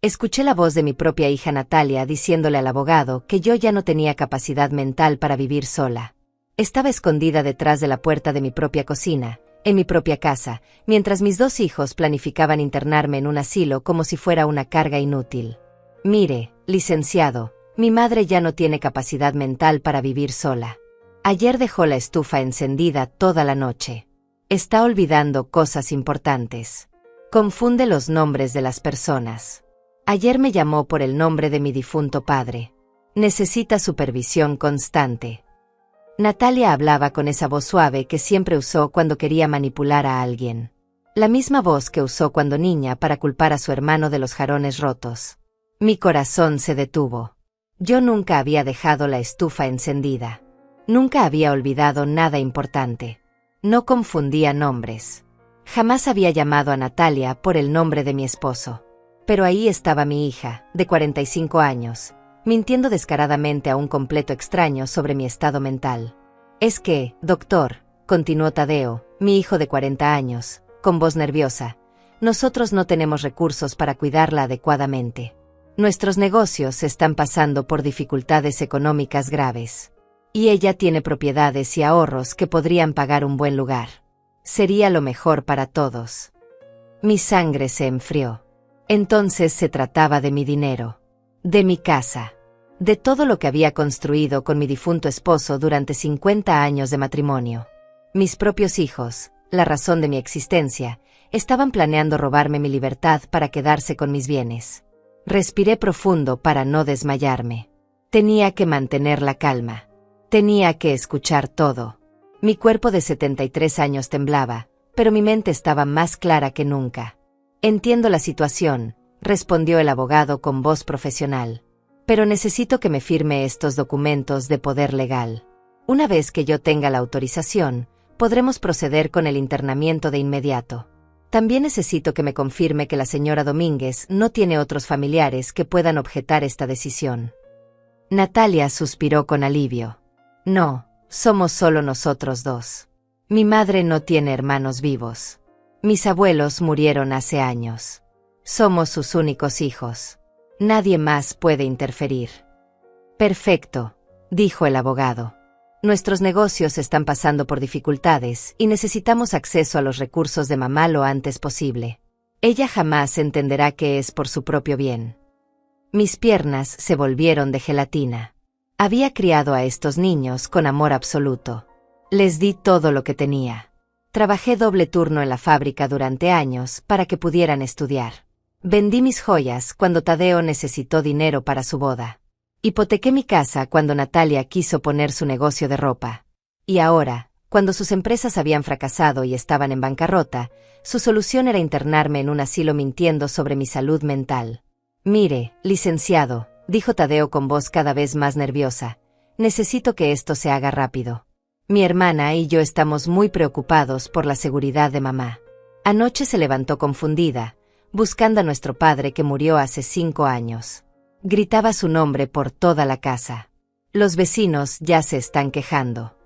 Escuché la voz de mi propia hija Natalia diciéndole al abogado que yo ya no tenía capacidad mental para vivir sola. Estaba escondida detrás de la puerta de mi propia cocina, en mi propia casa, mientras mis 2 hijos planificaban internarme en un asilo como si fuera una carga inútil. Mire, licenciado, mi madre ya no tiene capacidad mental para vivir sola. Ayer dejó la estufa encendida toda la noche. Está olvidando cosas importantes. Confunde los nombres de las personas. Ayer me llamó por el nombre de mi difunto padre. Necesita supervisión constante. Natalia hablaba con esa voz suave que siempre usó cuando quería manipular a alguien. La misma voz que usó cuando niña para culpar a su hermano de los jarones rotos. Mi corazón se detuvo. Yo nunca había dejado la estufa encendida. Nunca había olvidado nada importante. No confundía nombres. Jamás había llamado a Natalia por el nombre de mi esposo. Pero ahí estaba mi hija, de 45 años, mintiendo descaradamente a un completo extraño sobre mi estado mental. Es que, doctor, continuó Tadeo, mi hijo de 40 años, con voz nerviosa, nosotros no tenemos recursos para cuidarla adecuadamente. Nuestros negocios están pasando por dificultades económicas graves. Y ella tiene propiedades y ahorros que podrían pagar un buen lugar. Sería lo mejor para todos. Mi sangre se enfrió. Entonces se trataba de mi dinero, de mi casa, de todo lo que había construido con mi difunto esposo durante 50 años de matrimonio. Mis propios hijos, la razón de mi existencia, estaban planeando robarme mi libertad para quedarse con mis bienes. Respiré profundo para no desmayarme. Tenía que mantener la calma. Tenía que escuchar todo. Mi cuerpo de 73 años temblaba, pero mi mente estaba más clara que nunca. Entiendo la situación, respondió el abogado con voz profesional. Pero necesito que me firme estos documentos de poder legal. Una vez que yo tenga la autorización, podremos proceder con el internamiento de inmediato. También necesito que me confirme que la señora Domínguez no tiene otros familiares que puedan objetar esta decisión. Natalia suspiró con alivio. No, somos solo nosotros 2. Mi madre no tiene hermanos vivos. Mis abuelos murieron hace años. Somos sus únicos hijos. Nadie más puede interferir. Perfecto, dijo el abogado. Nuestros negocios están pasando por dificultades y necesitamos acceso a los recursos de mamá lo antes posible. Ella jamás entenderá que es por su propio bien. Mis piernas se volvieron de gelatina. Había criado a estos niños con amor absoluto. Les di todo lo que tenía. Trabajé doble turno en la fábrica durante años para que pudieran estudiar. Vendí mis joyas cuando Tadeo necesitó dinero para su boda. Hipotequé mi casa cuando Natalia quiso poner su negocio de ropa. Y ahora, cuando sus empresas habían fracasado y estaban en bancarrota, su solución era internarme en un asilo mintiendo sobre mi salud mental. Mire, licenciado, dijo Tadeo con voz cada vez más nerviosa, necesito que esto se haga rápido. Mi hermana y yo estamos muy preocupados por la seguridad de mamá. Anoche se levantó confundida, buscando a nuestro padre que murió hace 5 años. Gritaba su nombre por toda la casa. Los vecinos ya se están quejando.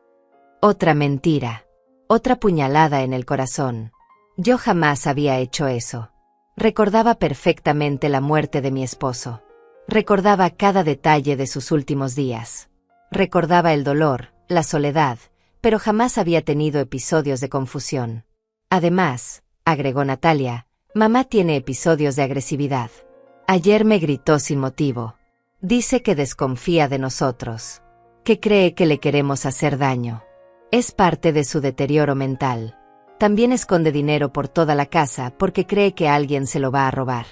Otra mentira. Otra puñalada en el corazón. Yo jamás había hecho eso. Recordaba perfectamente la muerte de mi esposo. Recordaba cada detalle de sus últimos días. Recordaba el dolor, la soledad, pero jamás había tenido episodios de confusión. Además, agregó Natalia, mamá tiene episodios de agresividad. Ayer me gritó sin motivo. Dice que desconfía de nosotros, que cree que le queremos hacer daño. Es parte de su deterioro mental. También esconde dinero por toda la casa porque cree que alguien se lo va a robar.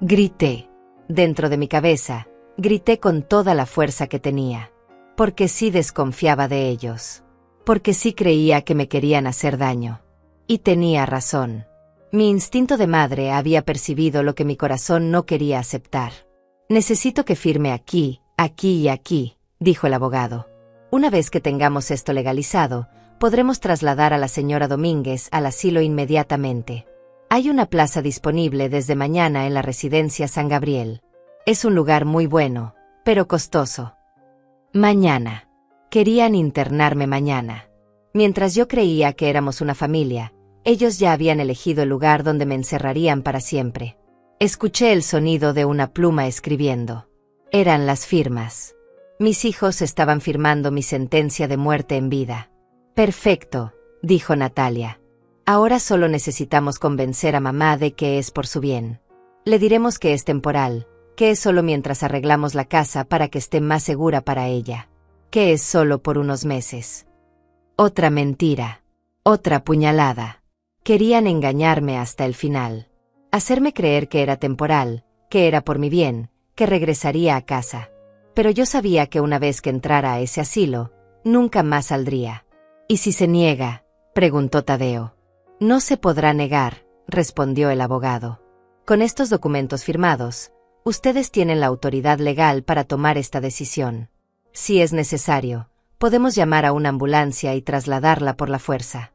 Grité. Dentro de mi cabeza, grité con toda la fuerza que tenía. Porque sí desconfiaba de ellos. Porque sí creía que me querían hacer daño. Y tenía razón. Mi instinto de madre había percibido lo que mi corazón no quería aceptar. Necesito que firme aquí, aquí y aquí, dijo el abogado. Una vez que tengamos esto legalizado, podremos trasladar a la señora Domínguez al asilo inmediatamente. Hay una plaza disponible desde mañana en la residencia San Gabriel. Es un lugar muy bueno, pero costoso. Mañana. Querían internarme mañana. Mientras yo creía que éramos una familia, ellos ya habían elegido el lugar donde me encerrarían para siempre. Escuché el sonido de una pluma escribiendo. Eran las firmas. Mis hijos estaban firmando mi sentencia de muerte en vida. Perfecto, dijo Natalia. Ahora solo necesitamos convencer a mamá de que es por su bien. Le diremos que es temporal, que es solo mientras arreglamos la casa para que esté más segura para ella, que es solo por unos meses. Otra mentira. Otra puñalada. Querían engañarme hasta el final. Hacerme creer que era temporal, que era por mi bien, que regresaría a casa. Pero yo sabía que una vez que entrara a ese asilo, nunca más saldría. ¿Y si se niega?, preguntó Tadeo. No se podrá negar, respondió el abogado. Con estos documentos firmados, ustedes tienen la autoridad legal para tomar esta decisión. Si es necesario, podemos llamar a una ambulancia y trasladarla por la fuerza.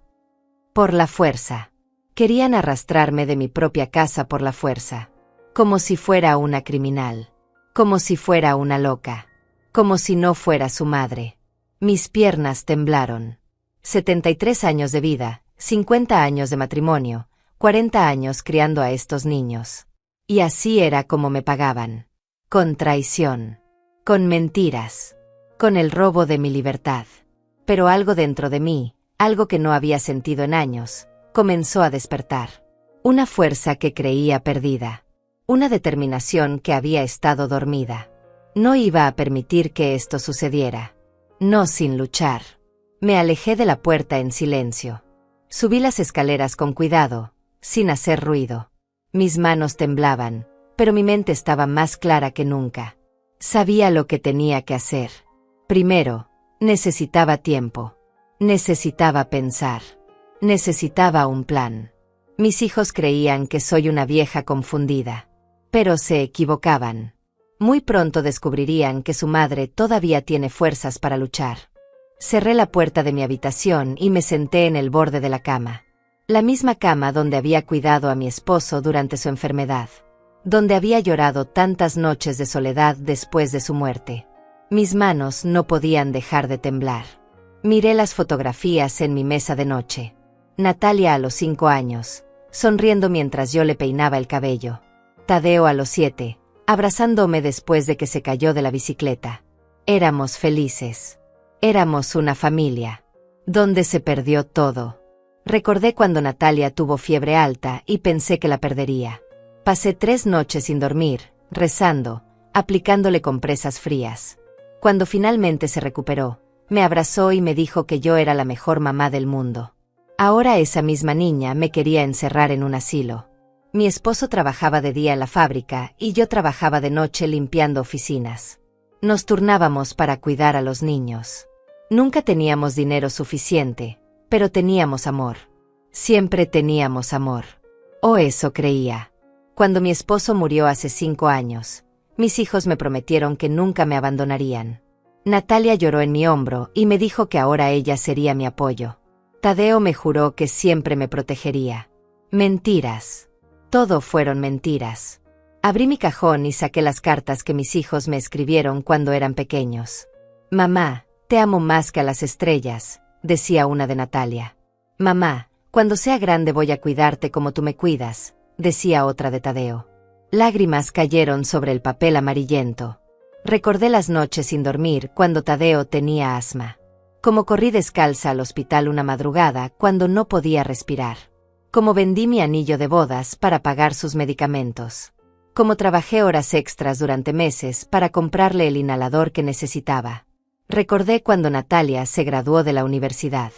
Por la fuerza. Querían arrastrarme de mi propia casa por la fuerza. Como si fuera una criminal. Como si fuera una loca. Como si no fuera su madre. Mis piernas temblaron. 73 años de vida, 50 años de matrimonio, 40 años criando a estos niños. Y así era como me pagaban. Con traición. Con mentiras. Con el robo de mi libertad. Pero algo dentro de mí, algo que no había sentido en años, comenzó a despertar. Una fuerza que creía perdida. Una determinación que había estado dormida. No iba a permitir que esto sucediera. No sin luchar. Me alejé de la puerta en silencio. Subí las escaleras con cuidado, sin hacer ruido. Mis manos temblaban, pero mi mente estaba más clara que nunca. Sabía lo que tenía que hacer. Primero, necesitaba tiempo. Necesitaba pensar. Necesitaba un plan. Mis hijos creían que soy una vieja confundida. Pero se equivocaban. Muy pronto descubrirían que su madre todavía tiene fuerzas para luchar. Cerré la puerta de mi habitación y me senté en el borde de la cama. La misma cama donde había cuidado a mi esposo durante su enfermedad. Donde había llorado tantas noches de soledad después de su muerte. Mis manos no podían dejar de temblar. Miré las fotografías en mi mesa de noche. Natalia a los 5 años, sonriendo mientras yo le peinaba el cabello. Tadeo a los 7, abrazándome después de que se cayó de la bicicleta. Éramos felices. Éramos una familia. Donde se perdió todo. Recordé cuando Natalia tuvo fiebre alta y pensé que la perdería. Pasé 3 noches sin dormir, rezando, aplicándole compresas frías. Cuando finalmente se recuperó, me abrazó y me dijo que yo era la mejor mamá del mundo. Ahora esa misma niña me quería encerrar en un asilo. Mi esposo trabajaba de día en la fábrica y yo trabajaba de noche limpiando oficinas. Nos turnábamos para cuidar a los niños. Nunca teníamos dinero suficiente, pero teníamos amor. Siempre teníamos amor. O eso creía. Cuando mi esposo murió hace 5 años, mis hijos me prometieron que nunca me abandonarían. Natalia lloró en mi hombro y me dijo que ahora ella sería mi apoyo. Tadeo me juró que siempre me protegería. Mentiras. Todo fueron mentiras. Abrí mi cajón y saqué las cartas que mis hijos me escribieron cuando eran pequeños. Mamá, te amo más que a las estrellas, decía una de Natalia. Mamá, cuando sea grande voy a cuidarte como tú me cuidas, decía otra de Tadeo. Lágrimas cayeron sobre el papel amarillento. Recordé las noches sin dormir cuando Tadeo tenía asma. Como corrí descalza al hospital una madrugada cuando no podía respirar. Como vendí mi anillo de bodas para pagar sus medicamentos. Como trabajé horas extras durante meses para comprarle el inhalador que necesitaba. Recordé cuando Natalia se graduó de la universidad.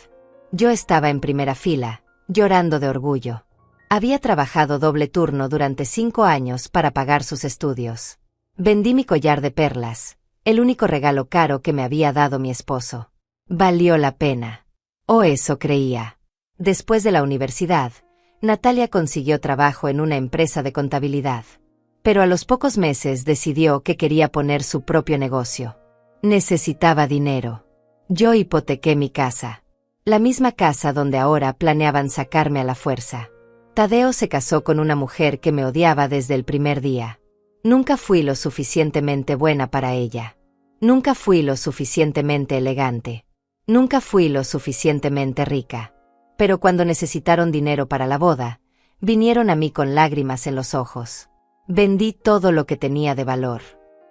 Yo estaba en primera fila, llorando de orgullo. Había trabajado doble turno durante 5 años para pagar sus estudios. Vendí mi collar de perlas, el único regalo caro que me había dado mi esposo. Valió la pena. O eso creía. Después de la universidad, Natalia consiguió trabajo en una empresa de contabilidad. Pero a los pocos meses decidió que quería poner su propio negocio. Necesitaba dinero. Yo hipotequé mi casa. La misma casa donde ahora planeaban sacarme a la fuerza. Tadeo se casó con una mujer que me odiaba desde el primer día. Nunca fui lo suficientemente buena para ella. Nunca fui lo suficientemente elegante. Nunca fui lo suficientemente rica. Pero cuando necesitaron dinero para la boda, vinieron a mí con lágrimas en los ojos. Vendí todo lo que tenía de valor.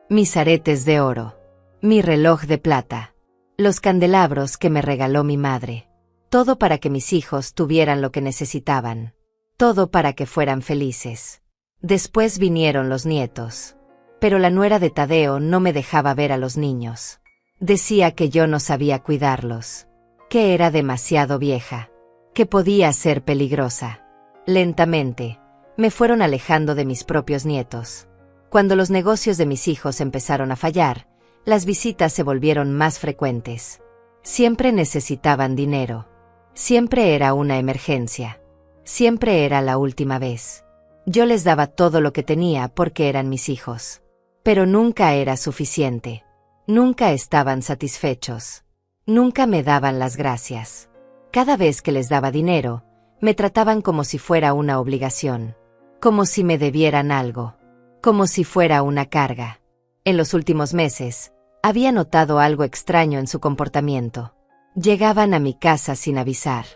Mis aretes de oro. Mi reloj de plata. Los candelabros que me regaló mi madre. Todo para que mis hijos tuvieran lo que necesitaban. Todo para que fueran felices. Después vinieron los nietos. Pero la nuera de Tadeo no me dejaba ver a los niños. Decía que yo no sabía cuidarlos. Que era demasiado vieja. Que podía ser peligrosa. Lentamente, me fueron alejando de mis propios nietos. Cuando los negocios de mis hijos empezaron a fallar, las visitas se volvieron más frecuentes. Siempre necesitaban dinero. Siempre era una emergencia. Siempre era la última vez. Yo les daba todo lo que tenía porque eran mis hijos. Pero nunca era suficiente. Nunca estaban satisfechos. Nunca me daban las gracias. Cada vez que les daba dinero, me trataban como si fuera una obligación. Como si me debieran algo. Como si fuera una carga. En los últimos meses, había notado algo extraño en su comportamiento. Llegaban a mi casa sin avisar.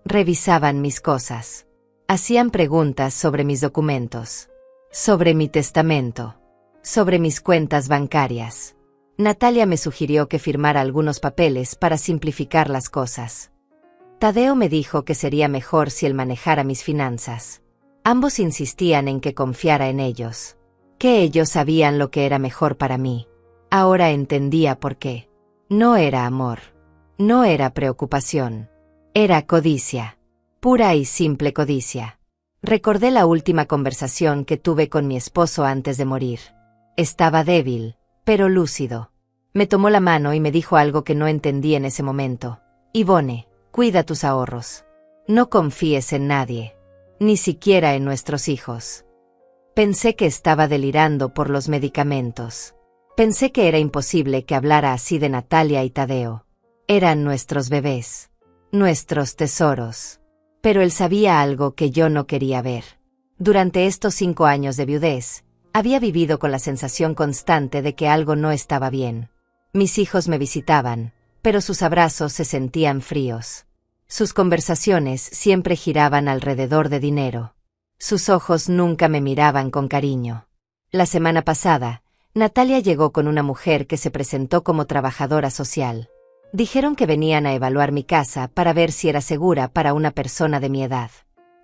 Revisaban mis cosas. Hacían preguntas sobre mis documentos. Sobre mi testamento. Sobre mis cuentas bancarias. Natalia me sugirió que firmara algunos papeles para simplificar las cosas. Tadeo me dijo que sería mejor si él manejara mis finanzas. Ambos insistían en que confiara en ellos. Que ellos sabían lo que era mejor para mí. Ahora entendía por qué. No era amor. No era preocupación. Era codicia. Pura y simple codicia. Recordé la última conversación que tuve con mi esposo antes de morir. Estaba débil, pero lúcido. Me tomó la mano y me dijo algo que no entendí en ese momento. Ivone, cuida tus ahorros. No confíes en nadie. Ni siquiera en nuestros hijos. Pensé que estaba delirando por los medicamentos. Pensé que era imposible que hablara así de Natalia y Tadeo. Eran nuestros bebés. Nuestros tesoros. Pero él sabía algo que yo no quería ver. Durante estos 5 años de viudez, había vivido con la sensación constante de que algo no estaba bien. Mis hijos me visitaban, pero sus abrazos se sentían fríos. Sus conversaciones siempre giraban alrededor de dinero. Sus ojos nunca me miraban con cariño. La semana pasada, Natalia llegó con una mujer que se presentó como trabajadora social. Dijeron que venían a evaluar mi casa para ver si era segura para una persona de mi edad.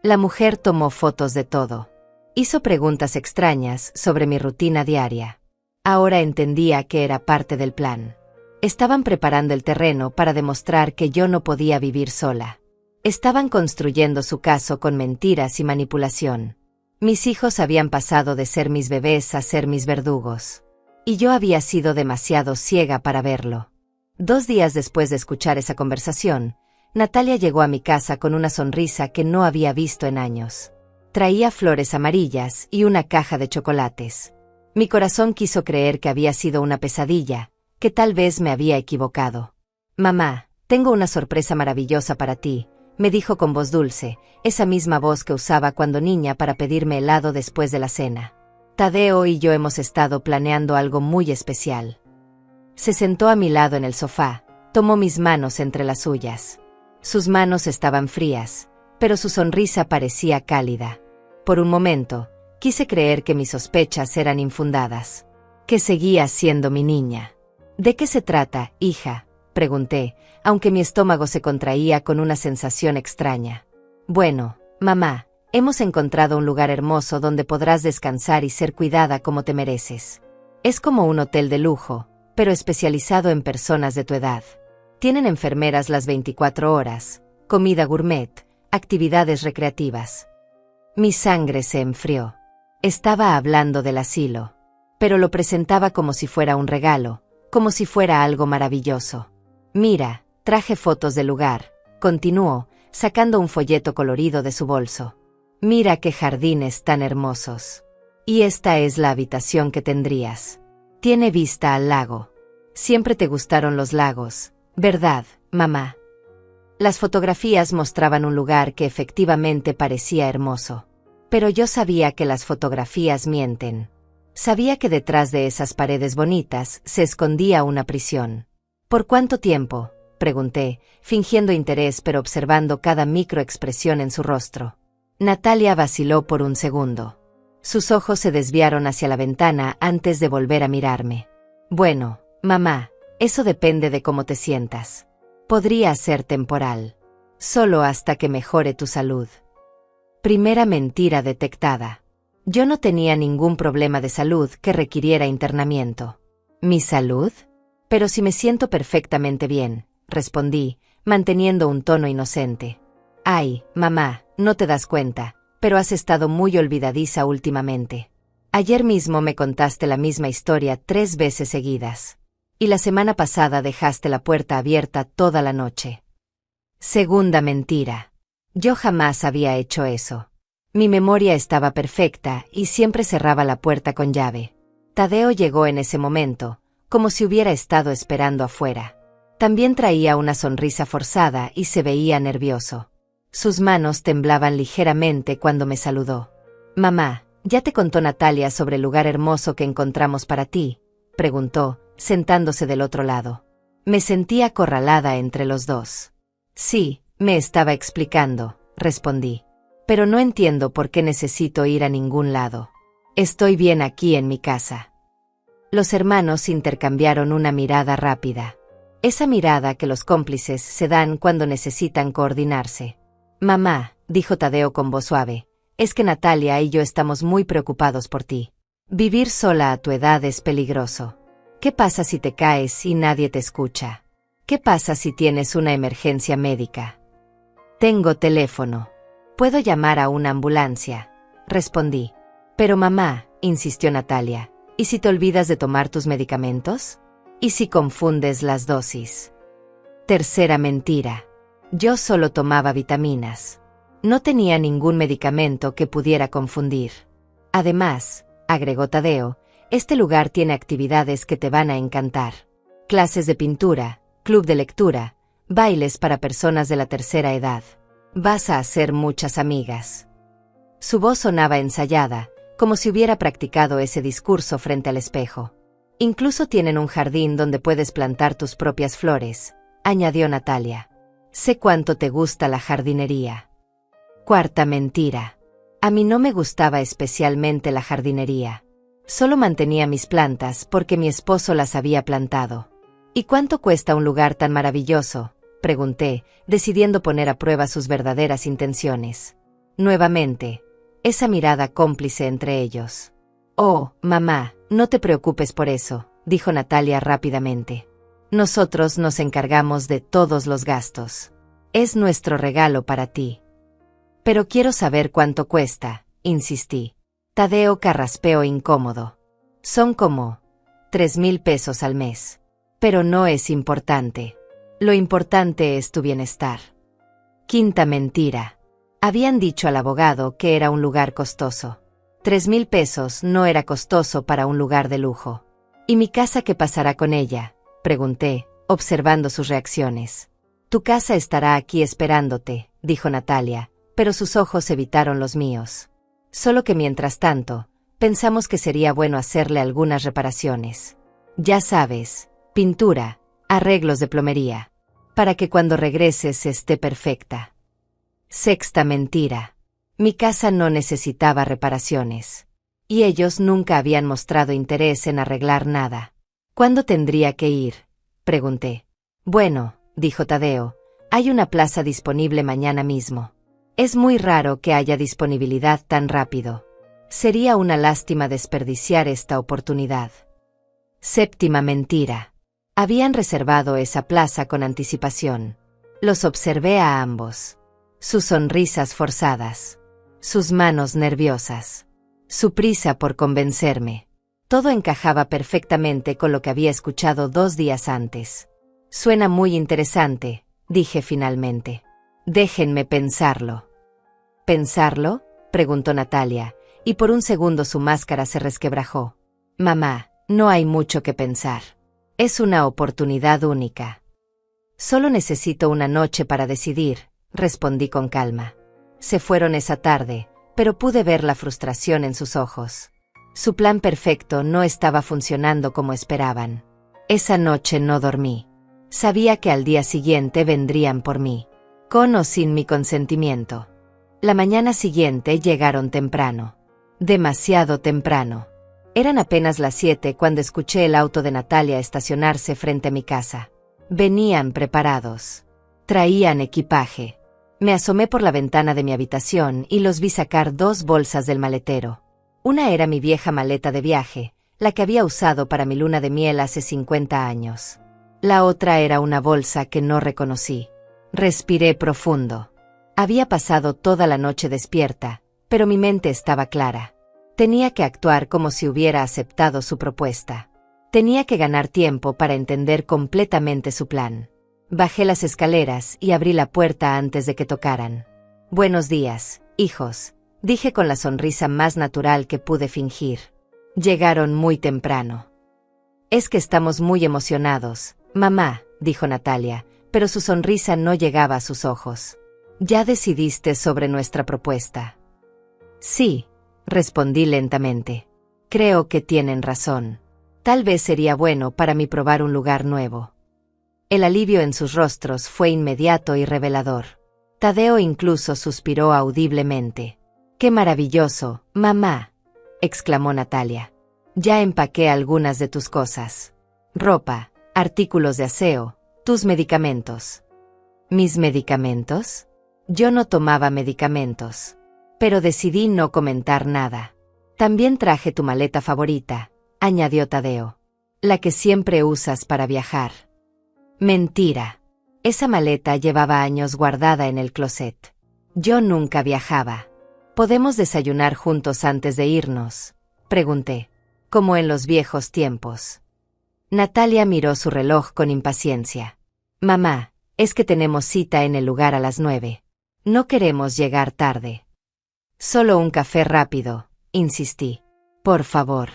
La mujer tomó fotos de todo. Hizo preguntas extrañas sobre mi rutina diaria. Ahora entendía que era parte del plan. Estaban preparando el terreno para demostrar que yo no podía vivir sola. Estaban construyendo su caso con mentiras y manipulación. Mis hijos habían pasado de ser mis bebés a ser mis verdugos. Y yo había sido demasiado ciega para verlo. 2 días después de escuchar esa conversación, Natalia llegó a mi casa con una sonrisa que no había visto en años. Traía flores amarillas y una caja de chocolates. Mi corazón quiso creer que había sido una pesadilla, que tal vez me había equivocado. Mamá, tengo una sorpresa maravillosa para ti, me dijo con voz dulce, esa misma voz que usaba cuando niña para pedirme helado después de la cena. Tadeo y yo hemos estado planeando algo muy especial. Se sentó a mi lado en el sofá, tomó mis manos entre las suyas. Sus manos estaban frías, pero su sonrisa parecía cálida. Por un momento, quise creer que mis sospechas eran infundadas. Que seguía siendo mi niña. ¿De qué se trata, hija?, pregunté, aunque mi estómago se contraía con una sensación extraña. Bueno, mamá, hemos encontrado un lugar hermoso donde podrás descansar y ser cuidada como te mereces. Es como un hotel de lujo, pero especializado en personas de tu edad. Tienen enfermeras las 24 horas, comida gourmet, actividades recreativas. Mi sangre se enfrió. Estaba hablando del asilo, pero lo presentaba como si fuera un regalo, como si fuera algo maravilloso. Mira, traje fotos del lugar, continuó, sacando un folleto colorido de su bolso. Mira qué jardines tan hermosos. Y esta es la habitación que tendrías. Tiene vista al lago. Siempre te gustaron los lagos, ¿verdad, mamá? Las fotografías mostraban un lugar que efectivamente parecía hermoso. Pero yo sabía que las fotografías mienten. Sabía que detrás de esas paredes bonitas se escondía una prisión. ¿Por cuánto tiempo?, pregunté, fingiendo interés pero observando cada microexpresión en su rostro. Natalia vaciló por un segundo. Sus ojos se desviaron hacia la ventana antes de volver a mirarme. Bueno, mamá, eso depende de cómo te sientas. Podría ser temporal. Solo hasta que mejore tu salud. Primera mentira detectada. Yo no tenía ningún problema de salud que requiriera internamiento. ¿Mi salud? Pero si me siento perfectamente bien, respondí, manteniendo un tono inocente. Ay, mamá, no te das cuenta, pero has estado muy olvidadiza últimamente. Ayer mismo me contaste la misma historia 3 veces seguidas. Y la semana pasada dejaste la puerta abierta toda la noche. Segunda mentira. Yo jamás había hecho eso. Mi memoria estaba perfecta y siempre cerraba la puerta con llave. Tadeo llegó en ese momento, como si hubiera estado esperando afuera. También traía una sonrisa forzada y se veía nervioso. Sus manos temblaban ligeramente cuando me saludó. Mamá, ¿ya te contó Natalia sobre el lugar hermoso que encontramos para ti?, preguntó, sentándose del otro lado. Me sentía acorralada entre los dos. Sí, me estaba explicando, respondí. Pero no entiendo por qué necesito ir a ningún lado. Estoy bien aquí en mi casa. Los hermanos intercambiaron una mirada rápida. Esa mirada que los cómplices se dan cuando necesitan coordinarse. Mamá, dijo Tadeo con voz suave, es que Natalia y yo estamos muy preocupados por ti. Vivir sola a tu edad es peligroso. ¿Qué pasa si te caes y nadie te escucha? ¿Qué pasa si tienes una emergencia médica? Tengo teléfono. Puedo llamar a una ambulancia, respondí. Pero mamá, insistió Natalia, ¿y si te olvidas de tomar tus medicamentos? ¿Y si confundes las dosis? Tercera mentira. Yo solo tomaba vitaminas. No tenía ningún medicamento que pudiera confundir. Además, agregó Tadeo, este lugar tiene actividades que te van a encantar. Clases de pintura, club de lectura, bailes para personas de la tercera edad. Vas a hacer muchas amigas. Su voz sonaba ensayada, como si hubiera practicado ese discurso frente al espejo. Incluso tienen un jardín donde puedes plantar tus propias flores, añadió Natalia. Sé cuánto te gusta la jardinería. Cuarta mentira. A mí no me gustaba especialmente la jardinería. Solo mantenía mis plantas porque mi esposo las había plantado. ¿Y cuánto cuesta un lugar tan maravilloso?, pregunté, decidiendo poner a prueba sus verdaderas intenciones. Nuevamente, esa mirada cómplice entre ellos. Oh, mamá, no te preocupes por eso, dijo Natalia rápidamente. Nosotros nos encargamos de todos los gastos. Es nuestro regalo para ti. Pero quiero saber cuánto cuesta, insistí. Tadeo carraspeó incómodo. Son como 3,000 pesos al mes. Pero no es importante. Lo importante es tu bienestar. Quinta mentira. Habían dicho al abogado que era un lugar costoso. 3,000 pesos no era costoso para un lugar de lujo. ¿Y mi casa qué pasará con ella?, pregunté, observando sus reacciones. Tu casa estará aquí esperándote, dijo Natalia, pero sus ojos evitaron los míos. Solo que mientras tanto, pensamos que sería bueno hacerle algunas reparaciones. Ya sabes, pintura, arreglos de plomería, para que cuando regreses esté perfecta. Sexta mentira. Mi casa no necesitaba reparaciones. Y ellos nunca habían mostrado interés en arreglar nada. ¿Cuándo tendría que ir?, pregunté. Bueno, dijo Tadeo, hay una plaza disponible mañana mismo. Es muy raro que haya disponibilidad tan rápido. Sería una lástima desperdiciar esta oportunidad. Séptima mentira. Habían reservado esa plaza con anticipación. Los observé a ambos. Sus sonrisas forzadas. Sus manos nerviosas. Su prisa por convencerme. Todo encajaba perfectamente con lo que había escuchado 2 días antes. Suena muy interesante, dije finalmente. Déjenme pensarlo. ¿Pensarlo?, preguntó Natalia, y por un segundo su máscara se resquebrajó. Mamá, no hay mucho que pensar. Es una oportunidad única. Solo necesito una noche para decidir, respondí con calma. Se fueron esa tarde, pero pude ver la frustración en sus ojos. Su plan perfecto no estaba funcionando como esperaban. Esa noche no dormí. Sabía que al día siguiente vendrían por mí, con o sin mi consentimiento. La mañana siguiente llegaron temprano. Demasiado temprano. Eran apenas las 7 cuando escuché el auto de Natalia estacionarse frente a mi casa. Venían preparados. Traían equipaje. Me asomé por la ventana de mi habitación y los vi sacar 2 bolsas del maletero. Una era mi vieja maleta de viaje, la que había usado para mi luna de miel hace 50 años. La otra era una bolsa que no reconocí. Respiré profundo. Había pasado toda la noche despierta, pero mi mente estaba clara. Tenía que actuar como si hubiera aceptado su propuesta. Tenía que ganar tiempo para entender completamente su plan. Bajé las escaleras y abrí la puerta antes de que tocaran. «Buenos días, hijos», dije con la sonrisa más natural que pude fingir. Llegaron muy temprano. «Es que estamos muy emocionados, mamá», dijo Natalia, pero su sonrisa no llegaba a sus ojos. «¿Ya decidiste sobre nuestra propuesta?» «Sí», respondí lentamente. «Creo que tienen razón. Tal vez sería bueno para mí probar un lugar nuevo». El alivio en sus rostros fue inmediato y revelador. Tadeo incluso suspiró audiblemente. «¡Qué maravilloso, mamá!», exclamó Natalia. «Ya empaqué algunas de tus cosas. Ropa, artículos de aseo, tus medicamentos». ¿Mis medicamentos? Yo no tomaba medicamentos. Pero decidí no comentar nada. «También traje tu maleta favorita», añadió Tadeo. «La que siempre usas para viajar». Mentira. Esa maleta llevaba años guardada en el closet. Yo nunca viajaba. «¿Podemos desayunar juntos antes de irnos?», pregunté. «Como en los viejos tiempos». Natalia miró su reloj con impaciencia. «Mamá, es que tenemos cita en el lugar a las 9. No queremos llegar tarde». «Solo un café rápido», insistí. «Por favor».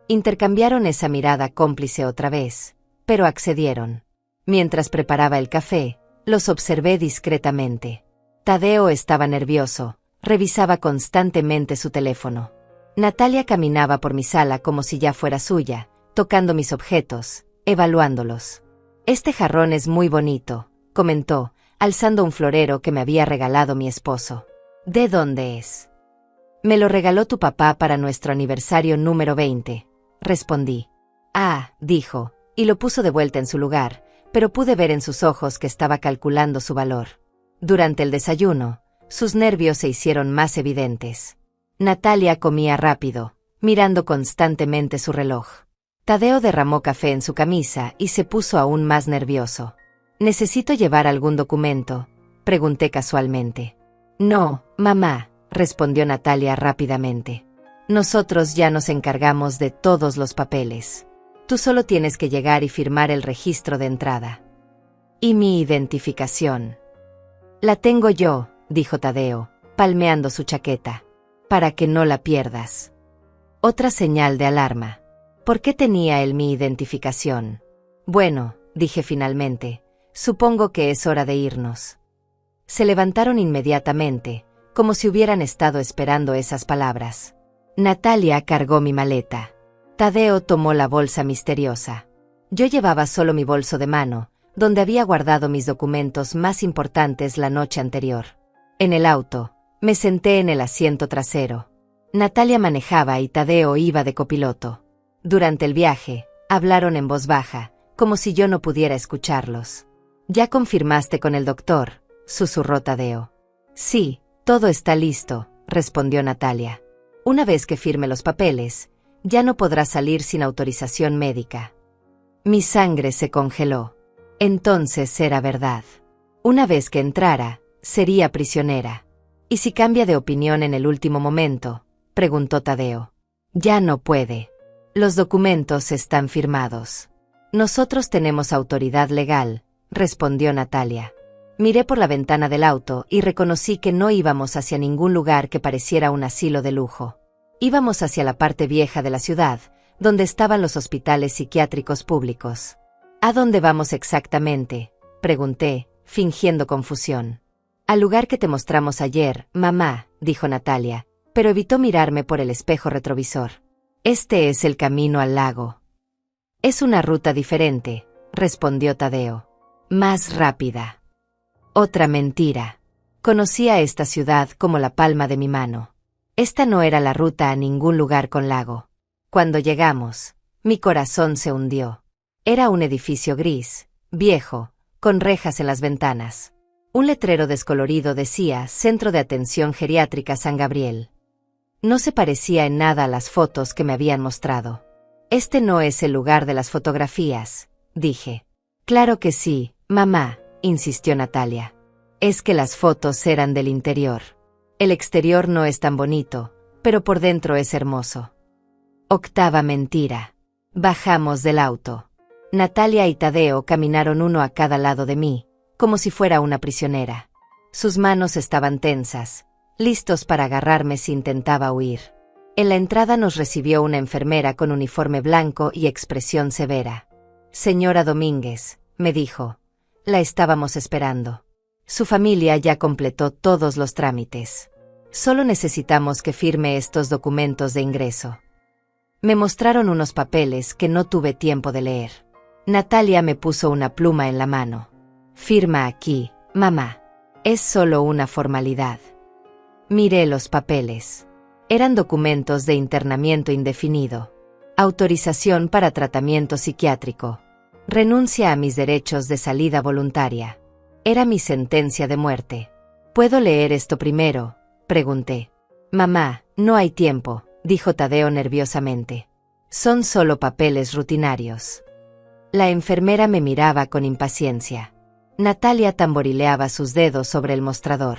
Intercambiaron esa mirada cómplice otra vez, pero accedieron. Mientras preparaba el café, los observé discretamente. Tadeo estaba nervioso, revisaba constantemente su teléfono. Natalia caminaba por mi sala como si ya fuera suya, tocando mis objetos, evaluándolos. «Este jarrón es muy bonito», comentó, alzando un florero que me había regalado mi esposo. «¿De dónde es?» «Me lo regaló tu papá para nuestro aniversario número 20, respondí. «Ah», dijo, y lo puso de vuelta en su lugar, pero pude ver en sus ojos que estaba calculando su valor. Durante el desayuno, sus nervios se hicieron más evidentes. Natalia comía rápido, mirando constantemente su reloj. Tadeo derramó café en su camisa y se puso aún más nervioso. «¿Necesito llevar algún documento?», pregunté casualmente. «No, mamá», respondió Natalia rápidamente. «Nosotros ya nos encargamos de todos los papeles. Tú solo tienes que llegar y firmar el registro de entrada». «¿Y mi identificación?» «La tengo yo», dijo Tadeo, palmeando su chaqueta. «Para que no la pierdas». Otra señal de alarma. ¿Por qué tenía él mi identificación? «Bueno», dije finalmente, «supongo que es hora de irnos». Se levantaron inmediatamente, como si hubieran estado esperando esas palabras. Natalia cargó mi maleta. Tadeo tomó la bolsa misteriosa. Yo llevaba solo mi bolso de mano, donde había guardado mis documentos más importantes la noche anterior. En el auto, me senté en el asiento trasero. Natalia manejaba y Tadeo iba de copiloto. Durante el viaje, hablaron en voz baja, como si yo no pudiera escucharlos. «¿Ya confirmaste con el doctor?», susurró Tadeo. «Sí, todo está listo», respondió Natalia. «Una vez que firme los papeles, ya no podrá salir sin autorización médica». Mi sangre se congeló. Entonces era verdad. Una vez que entrara, sería prisionera. «¿Y si cambia de opinión en el último momento?», preguntó Tadeo. «Ya no puede. Los documentos están firmados». «Nosotros tenemos autoridad legal», respondió Natalia. Miré por la ventana del auto y reconocí que no íbamos hacia ningún lugar que pareciera un asilo de lujo. Íbamos hacia la parte vieja de la ciudad, donde estaban los hospitales psiquiátricos públicos. «¿A dónde vamos exactamente?», pregunté, fingiendo confusión. «Al lugar que te mostramos ayer, mamá», dijo Natalia, pero evitó mirarme por el espejo retrovisor. «Este es el camino al lago». «Es una ruta diferente», respondió Tadeo. «Más rápida». Otra mentira. Conocía esta ciudad como la palma de mi mano. Esta no era la ruta a ningún lugar con lago. Cuando llegamos, mi corazón se hundió. Era un edificio gris, viejo, con rejas en las ventanas. Un letrero descolorido decía Centro de Atención Geriátrica San Gabriel. No se parecía en nada a las fotos que me habían mostrado. Este no es el lugar de las fotografías, dije. Claro que sí, mamá, insistió Natalia. Es que las fotos eran del interior. El exterior no es tan bonito, pero por dentro es hermoso. Octava mentira. Bajamos del auto. Natalia y Tadeo caminaron uno a cada lado de mí, como si fuera una prisionera. Sus manos estaban tensas, listos para agarrarme si intentaba huir. En la entrada nos recibió una enfermera con uniforme blanco y expresión severa. Señora Domínguez, me dijo. La estábamos esperando. Su familia ya completó todos los trámites. Solo necesitamos que firme estos documentos de ingreso. Me mostraron unos papeles que no tuve tiempo de leer. Natalia me puso una pluma en la mano. Firma aquí, mamá. Es solo una formalidad. Miré los papeles. Eran documentos de internamiento indefinido. Autorización para tratamiento psiquiátrico. Renuncia a mis derechos de salida voluntaria. Era mi sentencia de muerte. ¿Puedo leer esto primero?, pregunté. Mamá, no hay tiempo, dijo Tadeo nerviosamente. Son solo papeles rutinarios. La enfermera me miraba con impaciencia. Natalia tamborileaba sus dedos sobre el mostrador.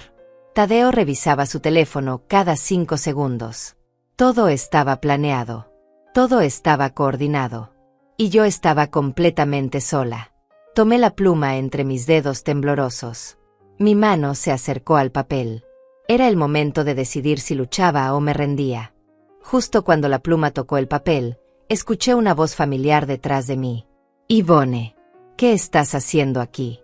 Tadeo revisaba su teléfono cada 5 segundos. Todo estaba planeado. Todo estaba coordinado. Y yo estaba completamente sola. Tomé la pluma entre mis dedos temblorosos. Mi mano se acercó al papel. Era el momento de decidir si luchaba o me rendía. Justo cuando la pluma tocó el papel, escuché una voz familiar detrás de mí. Ivone, ¿qué estás haciendo aquí?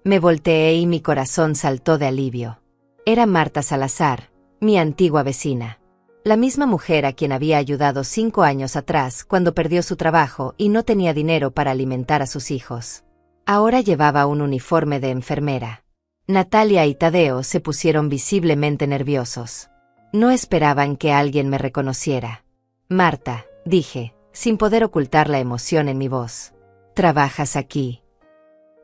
Me volteé y mi corazón saltó de alivio. Era Marta Salazar, mi antigua vecina. La misma mujer a quien había ayudado 5 años atrás cuando perdió su trabajo y no tenía dinero para alimentar a sus hijos. Ahora llevaba un uniforme de enfermera. Natalia y Tadeo se pusieron visiblemente nerviosos. No esperaban que alguien me reconociera. Marta, dije, sin poder ocultar la emoción en mi voz. ¿Trabajas aquí?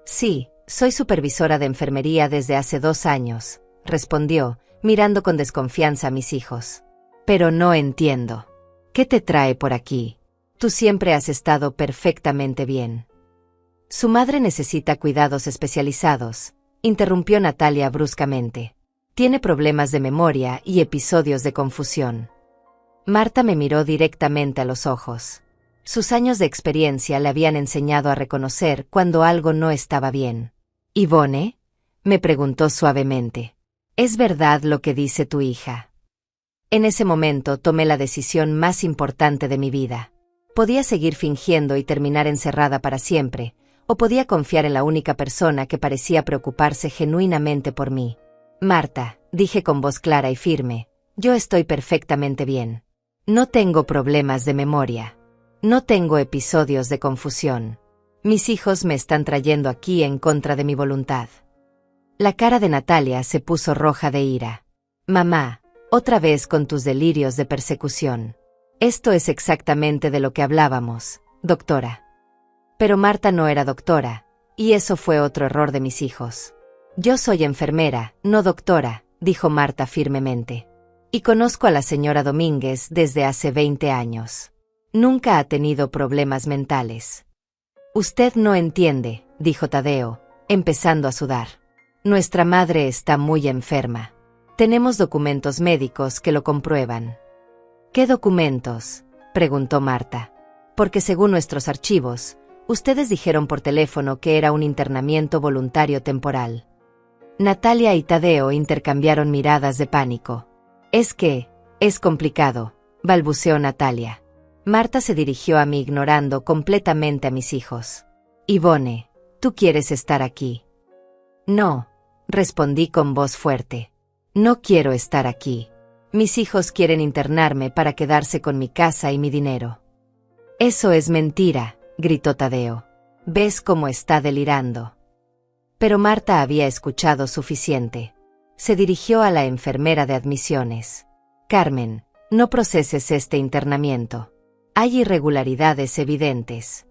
Sí, soy supervisora de enfermería desde hace 2 años, respondió, mirando con desconfianza a mis hijos. Pero no entiendo. ¿Qué te trae por aquí? Tú siempre has estado perfectamente bien. Su madre necesita cuidados especializados, interrumpió Natalia bruscamente. Tiene problemas de memoria y episodios de confusión. Marta me miró directamente a los ojos. Sus años de experiencia le habían enseñado a reconocer cuando algo no estaba bien. ¿Ivone?, me preguntó suavemente. ¿Es verdad lo que dice tu hija? En ese momento tomé la decisión más importante de mi vida. Podía seguir fingiendo y terminar encerrada para siempre, o podía confiar en la única persona que parecía preocuparse genuinamente por mí. Marta, dije con voz clara y firme, yo estoy perfectamente bien. No tengo problemas de memoria. No tengo episodios de confusión. Mis hijos me están trayendo aquí en contra de mi voluntad. La cara de Natalia se puso roja de ira. Mamá, otra vez con tus delirios de persecución. Esto es exactamente de lo que hablábamos, doctora. Pero Marta no era doctora, y eso fue otro error de mis hijos. Yo soy enfermera, no doctora, dijo Marta firmemente. Y conozco a la señora Domínguez desde hace 20 años. Nunca ha tenido problemas mentales. Usted no entiende, dijo Tadeo, empezando a sudar. Nuestra madre está muy enferma. Tenemos documentos médicos que lo comprueban. ¿Qué documentos?, preguntó Marta. Porque según nuestros archivos, ustedes dijeron por teléfono que era un internamiento voluntario temporal. Natalia y Tadeo intercambiaron miradas de pánico. Es complicado, balbuceó Natalia. Marta se dirigió a mí ignorando completamente a mis hijos. Ivone, ¿tú quieres estar aquí? No, respondí con voz fuerte. No quiero estar aquí. Mis hijos quieren internarme para quedarse con mi casa y mi dinero. Eso es mentira, gritó Tadeo. ¿Ves cómo está delirando? Pero Marta había escuchado suficiente. Se dirigió a la enfermera de admisiones. Carmen, no proceses este internamiento. Hay irregularidades evidentes.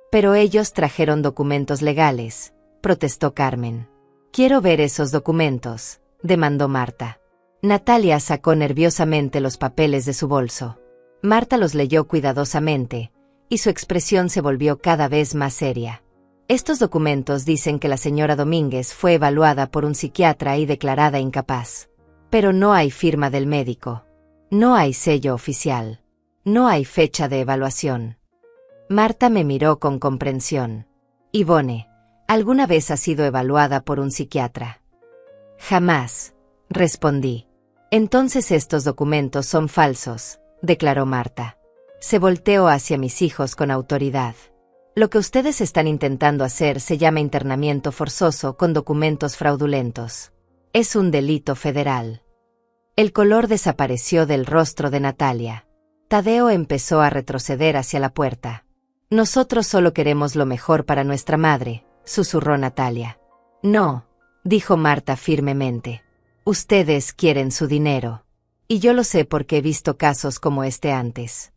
Pero ellos trajeron documentos legales, protestó Carmen. Quiero ver esos documentos, demandó Marta. Natalia sacó nerviosamente los papeles de su bolso. Marta los leyó cuidadosamente, y su expresión se volvió cada vez más seria. Estos documentos dicen que la señora Domínguez fue evaluada por un psiquiatra y declarada incapaz. Pero no hay firma del médico. No hay sello oficial. No hay fecha de evaluación. Marta me miró con comprensión. Ivone, ¿alguna vez has sido evaluada por un psiquiatra? Jamás, respondí. Entonces estos documentos son falsos, declaró Marta. Se volteó hacia mis hijos con autoridad. Lo que ustedes están intentando hacer se llama internamiento forzoso con documentos fraudulentos. Es un delito federal. El color desapareció del rostro de Natalia. Tadeo empezó a retroceder hacia la puerta. Nosotros solo queremos lo mejor para nuestra madre, susurró Natalia. No, dijo Marta firmemente. Ustedes quieren su dinero. Y yo lo sé porque he visto casos como este antes.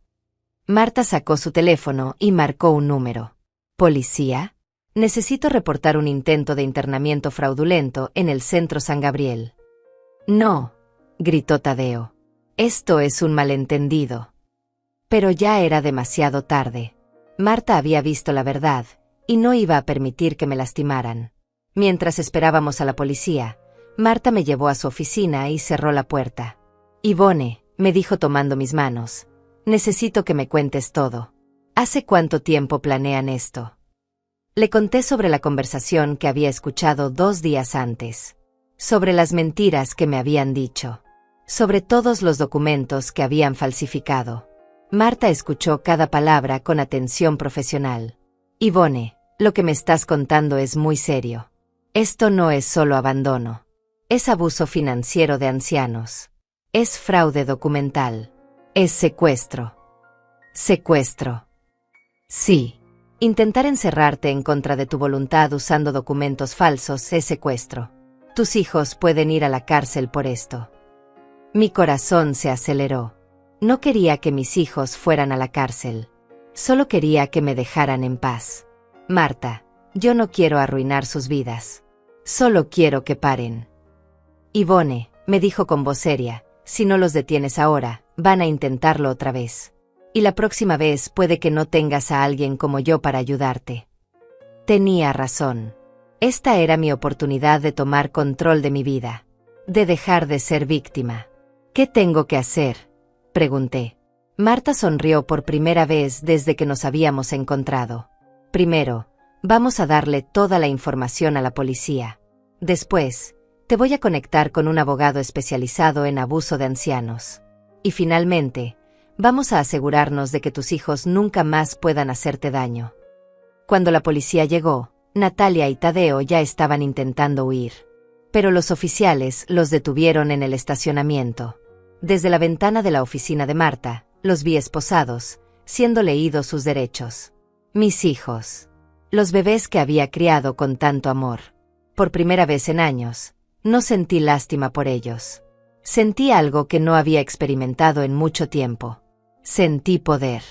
Marta sacó su teléfono y marcó un número. ¿Policía? Necesito reportar un intento de internamiento fraudulento en el Centro San Gabriel. No, gritó Tadeo. Esto es un malentendido. Pero ya era demasiado tarde. Marta había visto la verdad, y no iba a permitir que me lastimaran. Mientras esperábamos a la policía, Marta me llevó a su oficina y cerró la puerta. Ivone, me dijo tomando mis manos, necesito que me cuentes todo. ¿Hace cuánto tiempo planean esto? Le conté sobre la conversación que había escuchado 2 días antes, sobre las mentiras que me habían dicho, sobre todos los documentos que habían falsificado. Marta escuchó cada palabra con atención profesional. Ivone, lo que me estás contando es muy serio. Esto no es solo abandono. Es abuso financiero de ancianos. Es fraude documental. Es secuestro. Secuestro. Sí. Intentar encerrarte en contra de tu voluntad usando documentos falsos es secuestro. Tus hijos pueden ir a la cárcel por esto. Mi corazón se aceleró. No quería que mis hijos fueran a la cárcel. Solo quería que me dejaran en paz. Marta, yo no quiero arruinar sus vidas. Solo quiero que paren. Ivone, me dijo con voz seria, si no los detienes ahora, van a intentarlo otra vez. Y la próxima vez puede que no tengas a alguien como yo para ayudarte. Tenía razón. Esta era mi oportunidad de tomar control de mi vida. De dejar de ser víctima. ¿Qué tengo que hacer?, pregunté. Marta sonrió por primera vez desde que nos habíamos encontrado. Primero, vamos a darle toda la información a la policía. Después, te voy a conectar con un abogado especializado en abuso de ancianos. Y finalmente, vamos a asegurarnos de que tus hijos nunca más puedan hacerte daño. Cuando la policía llegó, Natalia y Tadeo ya estaban intentando huir. Pero los oficiales los detuvieron en el estacionamiento. Desde la ventana de la oficina de Marta, los vi esposados, siendo leídos sus derechos. Mis hijos. Los bebés que había criado con tanto amor. Por primera vez en años, no sentí lástima por ellos. Sentí algo que no había experimentado en mucho tiempo. Sentí poder.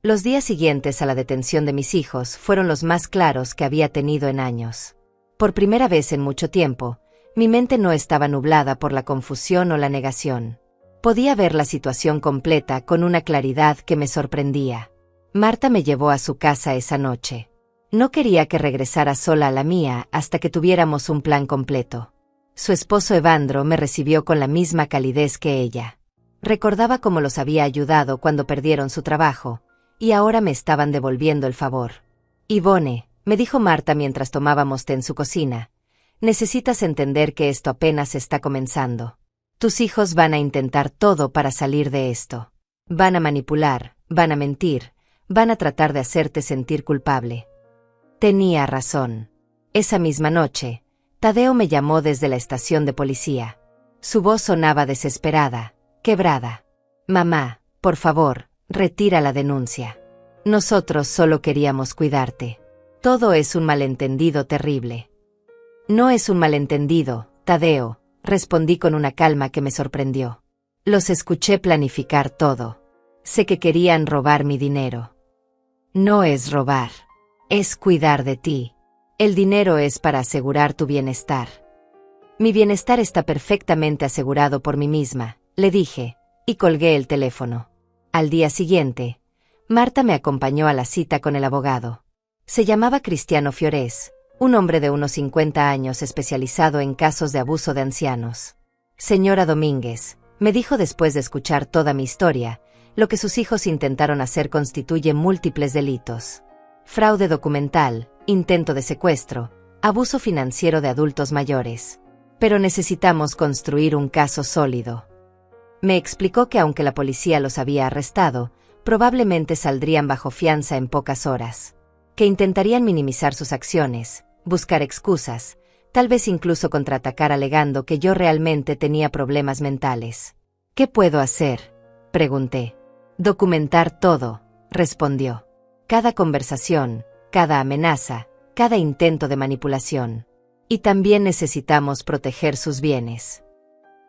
Los días siguientes a la detención de mis hijos fueron los más claros que había tenido en años. Por primera vez en mucho tiempo, mi mente no estaba nublada por la confusión o la negación. Podía ver la situación completa con una claridad que me sorprendía. Marta me llevó a su casa esa noche. No quería que regresara sola a la mía hasta que tuviéramos un plan completo. Su esposo Evandro me recibió con la misma calidez que ella. Recordaba cómo los había ayudado cuando perdieron su trabajo, y ahora me estaban devolviendo el favor. Ivone, me dijo Marta mientras tomábamos té en su cocina, necesitas entender que esto apenas está comenzando. Tus hijos van a intentar todo para salir de esto. Van a manipular, van a mentir, van a tratar de hacerte sentir culpable. Tenía razón. Esa misma noche, Tadeo me llamó desde la estación de policía. Su voz sonaba desesperada, quebrada. Mamá, por favor, retira la denuncia. Nosotros solo queríamos cuidarte. Todo es un malentendido terrible. No es un malentendido, Tadeo, respondí con una calma que me sorprendió. Los escuché planificar todo. Sé que querían robar mi dinero. No es robar. Es cuidar de ti. El dinero es para asegurar tu bienestar. Mi bienestar está perfectamente asegurado por mí misma, le dije, y colgué el teléfono. Al día siguiente, Marta me acompañó a la cita con el abogado. Se llamaba Cristiano Fiores, un hombre de unos 50 años especializado en casos de abuso de ancianos. Señora Domínguez, me dijo después de escuchar toda mi historia, lo que sus hijos intentaron hacer constituye múltiples delitos. Fraude documental, intento de secuestro, abuso financiero de adultos mayores. Pero necesitamos construir un caso sólido. Me explicó que aunque la policía los había arrestado, probablemente saldrían bajo fianza en pocas horas. Que intentarían minimizar sus acciones, buscar excusas, tal vez incluso contraatacar alegando que yo realmente tenía problemas mentales. ¿Qué puedo hacer?, pregunté. Documentar todo, respondió. Cada conversación, cada amenaza, cada intento de manipulación. Y también necesitamos proteger sus bienes.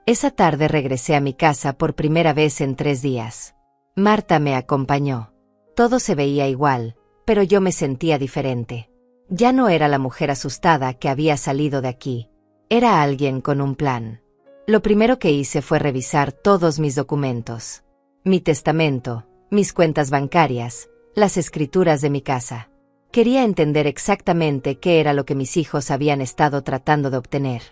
Esa tarde regresé a mi casa por primera vez en 3 días. Marta me acompañó. Todo se veía igual, pero yo me sentía diferente. Ya no era la mujer asustada que había salido de aquí. Era alguien con un plan. Lo primero que hice fue revisar todos mis documentos. Mi testamento, mis cuentas bancarias, las escrituras de mi casa. Quería entender exactamente qué era lo que mis hijos habían estado tratando de obtener.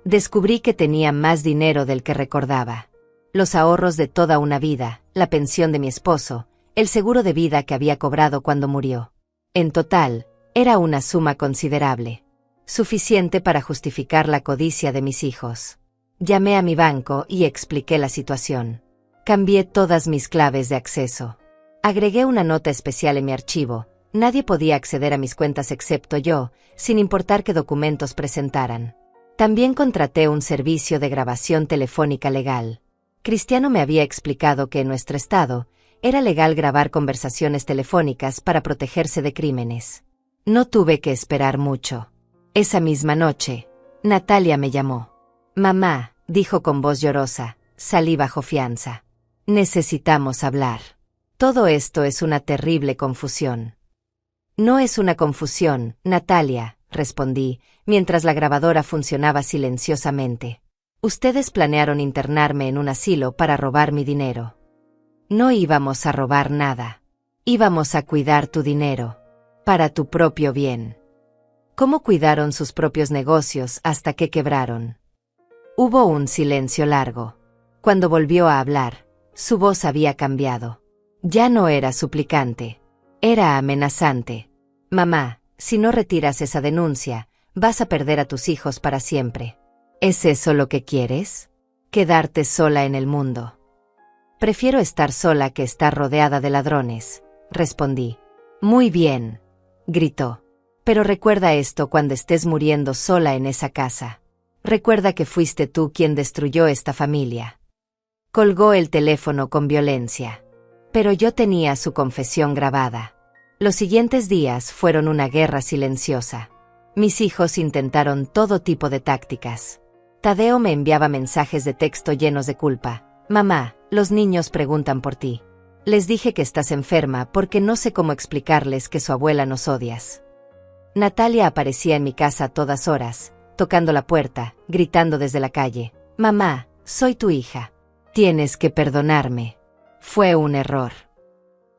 Descubrí que tenía más dinero del que recordaba. Los ahorros de toda una vida, la pensión de mi esposo, el seguro de vida que había cobrado cuando murió. En total, era una suma considerable. Suficiente para justificar la codicia de mis hijos. Llamé a mi banco y expliqué la situación. Cambié todas mis claves de acceso. Agregué una nota especial en mi archivo. Nadie podía acceder a mis cuentas excepto yo, sin importar qué documentos presentaran. También contraté un servicio de grabación telefónica legal. Cristiano me había explicado que en nuestro estado, era legal grabar conversaciones telefónicas para protegerse de crímenes. No tuve que esperar mucho. Esa misma noche, Natalia me llamó. Mamá, dijo con voz llorosa, salí bajo fianza. Necesitamos hablar. Todo esto es una terrible confusión. No es una confusión, Natalia, respondí, mientras la grabadora funcionaba silenciosamente. Ustedes planearon internarme en un asilo para robar mi dinero. No íbamos a robar nada. Íbamos a cuidar tu dinero. Para tu propio bien. ¿Cómo cuidaron sus propios negocios hasta que quebraron? Hubo un silencio largo. Cuando volvió a hablar, su voz había cambiado. Ya no era suplicante. Era amenazante. Mamá, si no retiras esa denuncia, vas a perder a tus hijos para siempre. ¿Es eso lo que quieres? ¿Quedarte sola en el mundo? Prefiero estar sola que estar rodeada de ladrones, respondí. Muy bien, gritó. Pero recuerda esto cuando estés muriendo sola en esa casa. Recuerda que fuiste tú quien destruyó esta familia. Colgó el teléfono con violencia. Pero yo tenía su confesión grabada. Los siguientes días fueron una guerra silenciosa. Mis hijos intentaron todo tipo de tácticas. Tadeo me enviaba mensajes de texto llenos de culpa. Mamá, los niños preguntan por ti. Les dije que estás enferma porque no sé cómo explicarles que su abuela nos odias. Natalia aparecía en mi casa a todas horas, tocando la puerta, gritando desde la calle. Mamá, soy tu hija. Tienes que perdonarme. Fue un error.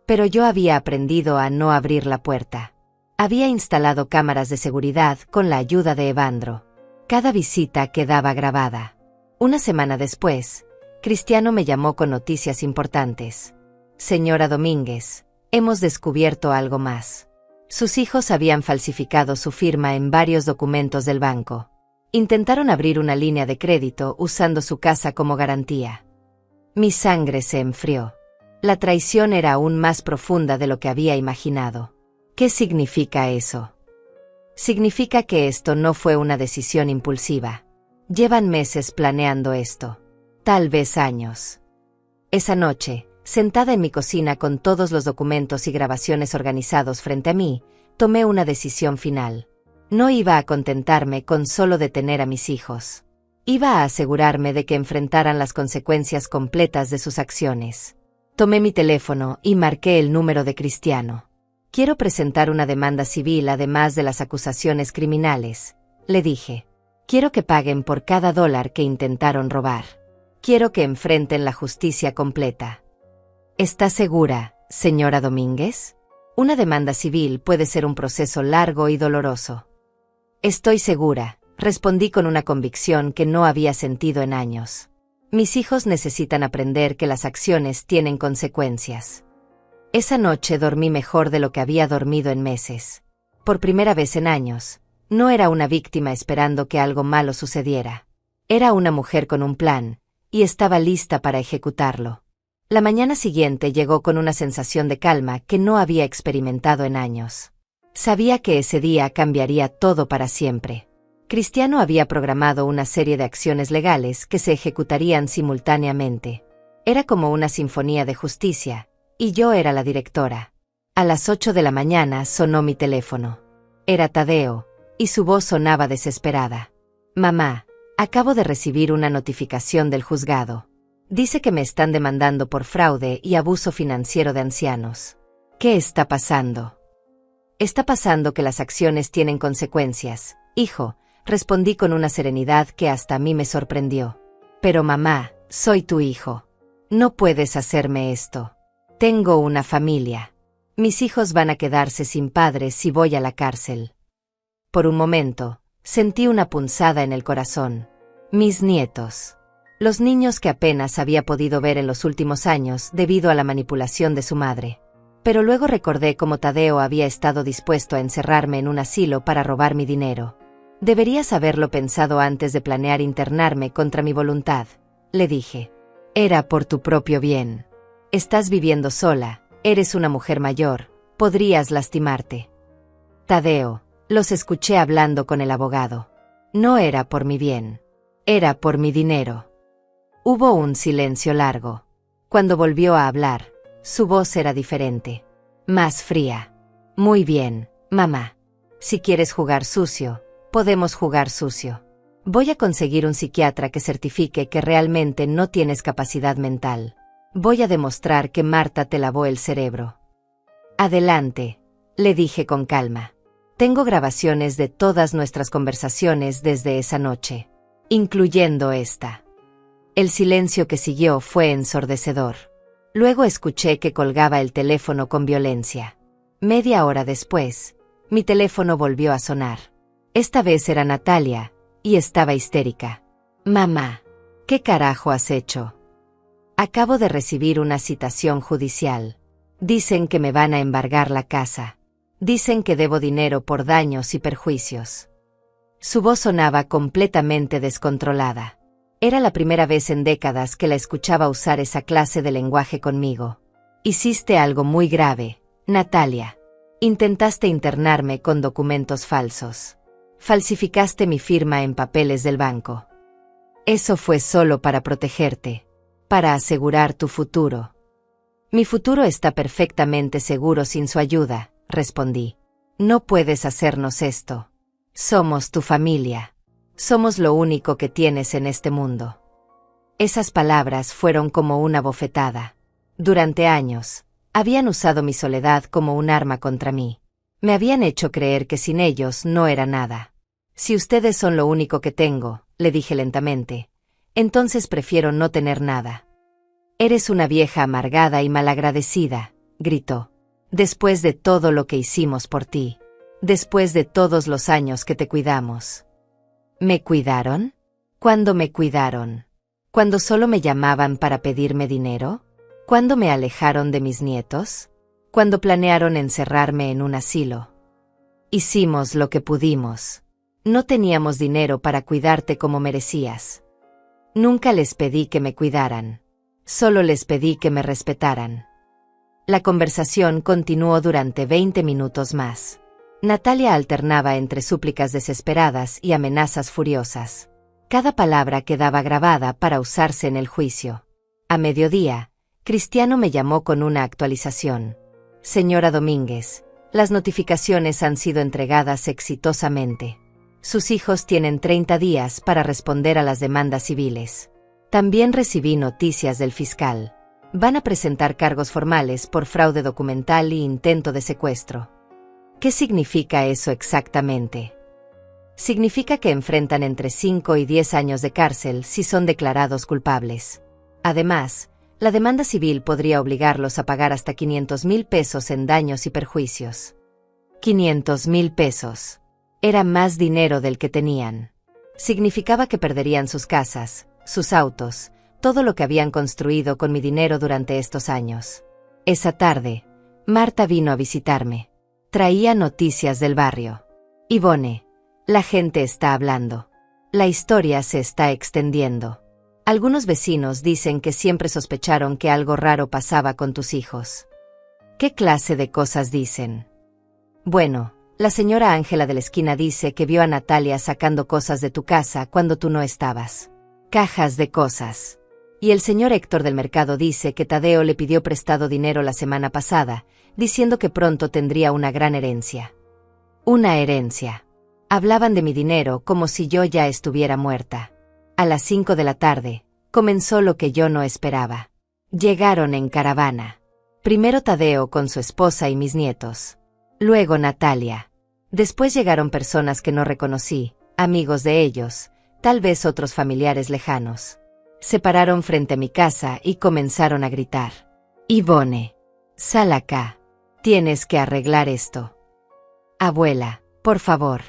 Pero yo había aprendido a no abrir la puerta. Había instalado cámaras de seguridad con la ayuda de Evandro. Cada visita quedaba grabada. Una semana después, Cristiano me llamó con noticias importantes. Señora Domínguez, hemos descubierto algo más. Sus hijos habían falsificado su firma en varios documentos del banco. Intentaron abrir una línea de crédito usando su casa como garantía. Mi sangre se enfrió. La traición era aún más profunda de lo que había imaginado. ¿Qué significa eso? Significa que esto no fue una decisión impulsiva. Llevan meses planeando esto. Tal vez años. Esa noche, sentada en mi cocina con todos los documentos y grabaciones organizados frente a mí, tomé una decisión final. No iba a contentarme con solo detener a mis hijos. Iba a asegurarme de que enfrentaran las consecuencias completas de sus acciones. Tomé mi teléfono y marqué el número de Cristiano. Quiero presentar una demanda civil además de las acusaciones criminales, le dije. Quiero que paguen por cada dólar que intentaron robar. Quiero que enfrenten la justicia completa. ¿Está segura, señora Domínguez? Una demanda civil puede ser un proceso largo y doloroso. Estoy segura, respondí con una convicción que no había sentido en años. Mis hijos necesitan aprender que las acciones tienen consecuencias. Esa noche dormí mejor de lo que había dormido en meses. Por primera vez en años, no era una víctima esperando que algo malo sucediera. Era una mujer con un plan, y estaba lista para ejecutarlo. La mañana siguiente llegó con una sensación de calma que no había experimentado en años. Sabía que ese día cambiaría todo para siempre. Cristiano había programado una serie de acciones legales que se ejecutarían simultáneamente. Era como una sinfonía de justicia, y yo era la directora. A las 8 de la mañana sonó mi teléfono. Era Tadeo, y su voz sonaba desesperada. Mamá, acabo de recibir una notificación del juzgado. Dice que me están demandando por fraude y abuso financiero de ancianos. ¿Qué está pasando? Está pasando que las acciones tienen consecuencias, hijo, respondí con una serenidad que hasta a mí me sorprendió. Pero mamá, soy tu hijo. No puedes hacerme esto. Tengo una familia. Mis hijos van a quedarse sin padres si voy a la cárcel. Por un momento, sentí una punzada en el corazón. Mis nietos. Los niños que apenas había podido ver en los últimos años debido a la manipulación de su madre. Pero luego recordé cómo Tadeo había estado dispuesto a encerrarme en un asilo para robar mi dinero. Deberías haberlo pensado antes de planear internarme contra mi voluntad, le dije. Era por tu propio bien. Estás viviendo sola, eres una mujer mayor, podrías lastimarte. Tadeo, los escuché hablando con el abogado. No era por mi bien. Era por mi dinero. Hubo un silencio largo. Cuando volvió a hablar, su voz era diferente. Más fría. Muy bien, mamá. Si quieres jugar sucio, podemos jugar sucio. Voy a conseguir un psiquiatra que certifique que realmente no tienes capacidad mental. Voy a demostrar que Marta te lavó el cerebro. Adelante, le dije con calma. Tengo grabaciones de todas nuestras conversaciones desde esa noche, incluyendo esta. El silencio que siguió fue ensordecedor. Luego escuché que colgaba el teléfono con violencia. Media hora después, mi teléfono volvió a sonar. Esta vez era Natalia, y estaba histérica. Mamá, ¿qué carajo has hecho? Acabo de recibir una citación judicial. Dicen que me van a embargar la casa. Dicen que debo dinero por daños y perjuicios. Su voz sonaba completamente descontrolada. Era la primera vez en décadas que la escuchaba usar esa clase de lenguaje conmigo. Hiciste algo muy grave, Natalia. Intentaste internarme con documentos falsos. Falsificaste mi firma en papeles del banco. Eso fue solo para protegerte, para asegurar tu futuro. Mi futuro está perfectamente seguro sin su ayuda, respondí. No puedes hacernos esto. Somos tu familia. Somos lo único que tienes en este mundo. Esas palabras fueron como una bofetada. Durante años, habían usado mi soledad como un arma contra mí. Me habían hecho creer que sin ellos no era nada. Si ustedes son lo único que tengo, le dije lentamente, entonces prefiero no tener nada. Eres una vieja amargada y malagradecida, gritó. Después de todo lo que hicimos por ti. Después de todos los años que te cuidamos. ¿Me cuidaron? ¿Cuándo me cuidaron? ¿Cuándo solo me llamaban para pedirme dinero? ¿Cuándo me alejaron de mis nietos? ¿Cuándo planearon encerrarme en un asilo? Hicimos lo que pudimos. No teníamos dinero para cuidarte como merecías. Nunca les pedí que me cuidaran. Solo les pedí que me respetaran. La conversación continuó durante 20 minutos más. Natalia alternaba entre súplicas desesperadas y amenazas furiosas. Cada palabra quedaba grabada para usarse en el juicio. A mediodía, Cristiano me llamó con una actualización. Señora Domínguez, las notificaciones han sido entregadas exitosamente. Sus hijos tienen 30 días para responder a las demandas civiles. También recibí noticias del fiscal. Van a presentar cargos formales por fraude documental y intento de secuestro. ¿Qué significa eso exactamente? Significa que enfrentan entre 5 y 10 años de cárcel si son declarados culpables. Además, la demanda civil podría obligarlos a pagar hasta 500,000 pesos en daños y perjuicios. 500,000 pesos. Era más dinero del que tenían. Significaba que perderían sus casas, sus autos, todo lo que habían construido con mi dinero durante estos años. Esa tarde, Marta vino a visitarme. Traía noticias del barrio. Ivone, la gente está hablando. La historia se está extendiendo. Algunos vecinos dicen que siempre sospecharon que algo raro pasaba con tus hijos. ¿Qué clase de cosas dicen? Bueno, la señora Ángela de la esquina dice que vio a Natalia sacando cosas de tu casa cuando tú no estabas. Cajas de cosas. Y el señor Héctor del mercado dice que Tadeo le pidió prestado dinero la semana pasada, diciendo que pronto tendría una gran herencia. Una herencia. Hablaban de mi dinero como si yo ya estuviera muerta. A las 5 de la tarde, comenzó lo que yo no esperaba. Llegaron en caravana. Primero Tadeo con su esposa y mis nietos. Luego Natalia. Después llegaron personas que no reconocí, amigos de ellos, tal vez otros familiares lejanos. Se pararon frente a mi casa y comenzaron a gritar. Ivone, sal acá. Tienes que arreglar esto. Abuela, por favor.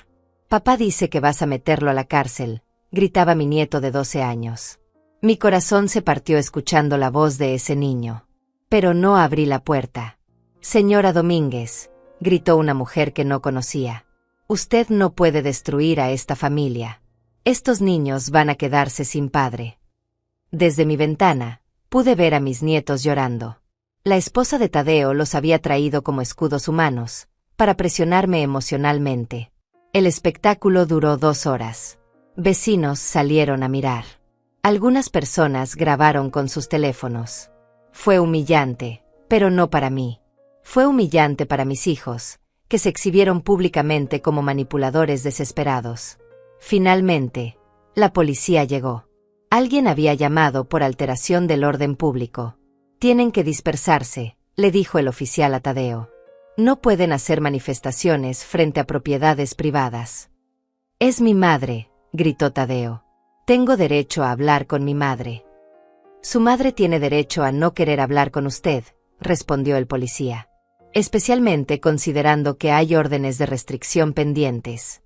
Papá dice que vas a meterlo a la cárcel, gritaba mi nieto de 12 años. Mi corazón se partió escuchando la voz de ese niño. Pero no abrí la puerta. Señora Domínguez, gritó una mujer que no conocía. Usted no puede destruir a esta familia. Estos niños van a quedarse sin padre. Desde mi ventana, pude ver a mis nietos llorando. La esposa de Tadeo los había traído como escudos humanos, para presionarme emocionalmente. El espectáculo duró 2 horas. Vecinos salieron a mirar. Algunas personas grabaron con sus teléfonos. Fue humillante, pero no para mí. Fue humillante para mis hijos, que se exhibieron públicamente como manipuladores desesperados. Finalmente, la policía llegó. Alguien había llamado por alteración del orden público. Tienen que dispersarse, le dijo el oficial a Tadeo. No pueden hacer manifestaciones frente a propiedades privadas. Es mi madre, gritó Tadeo. Tengo derecho a hablar con mi madre. Su madre tiene derecho a no querer hablar con usted, respondió el policía. Especialmente considerando que hay órdenes de restricción pendientes.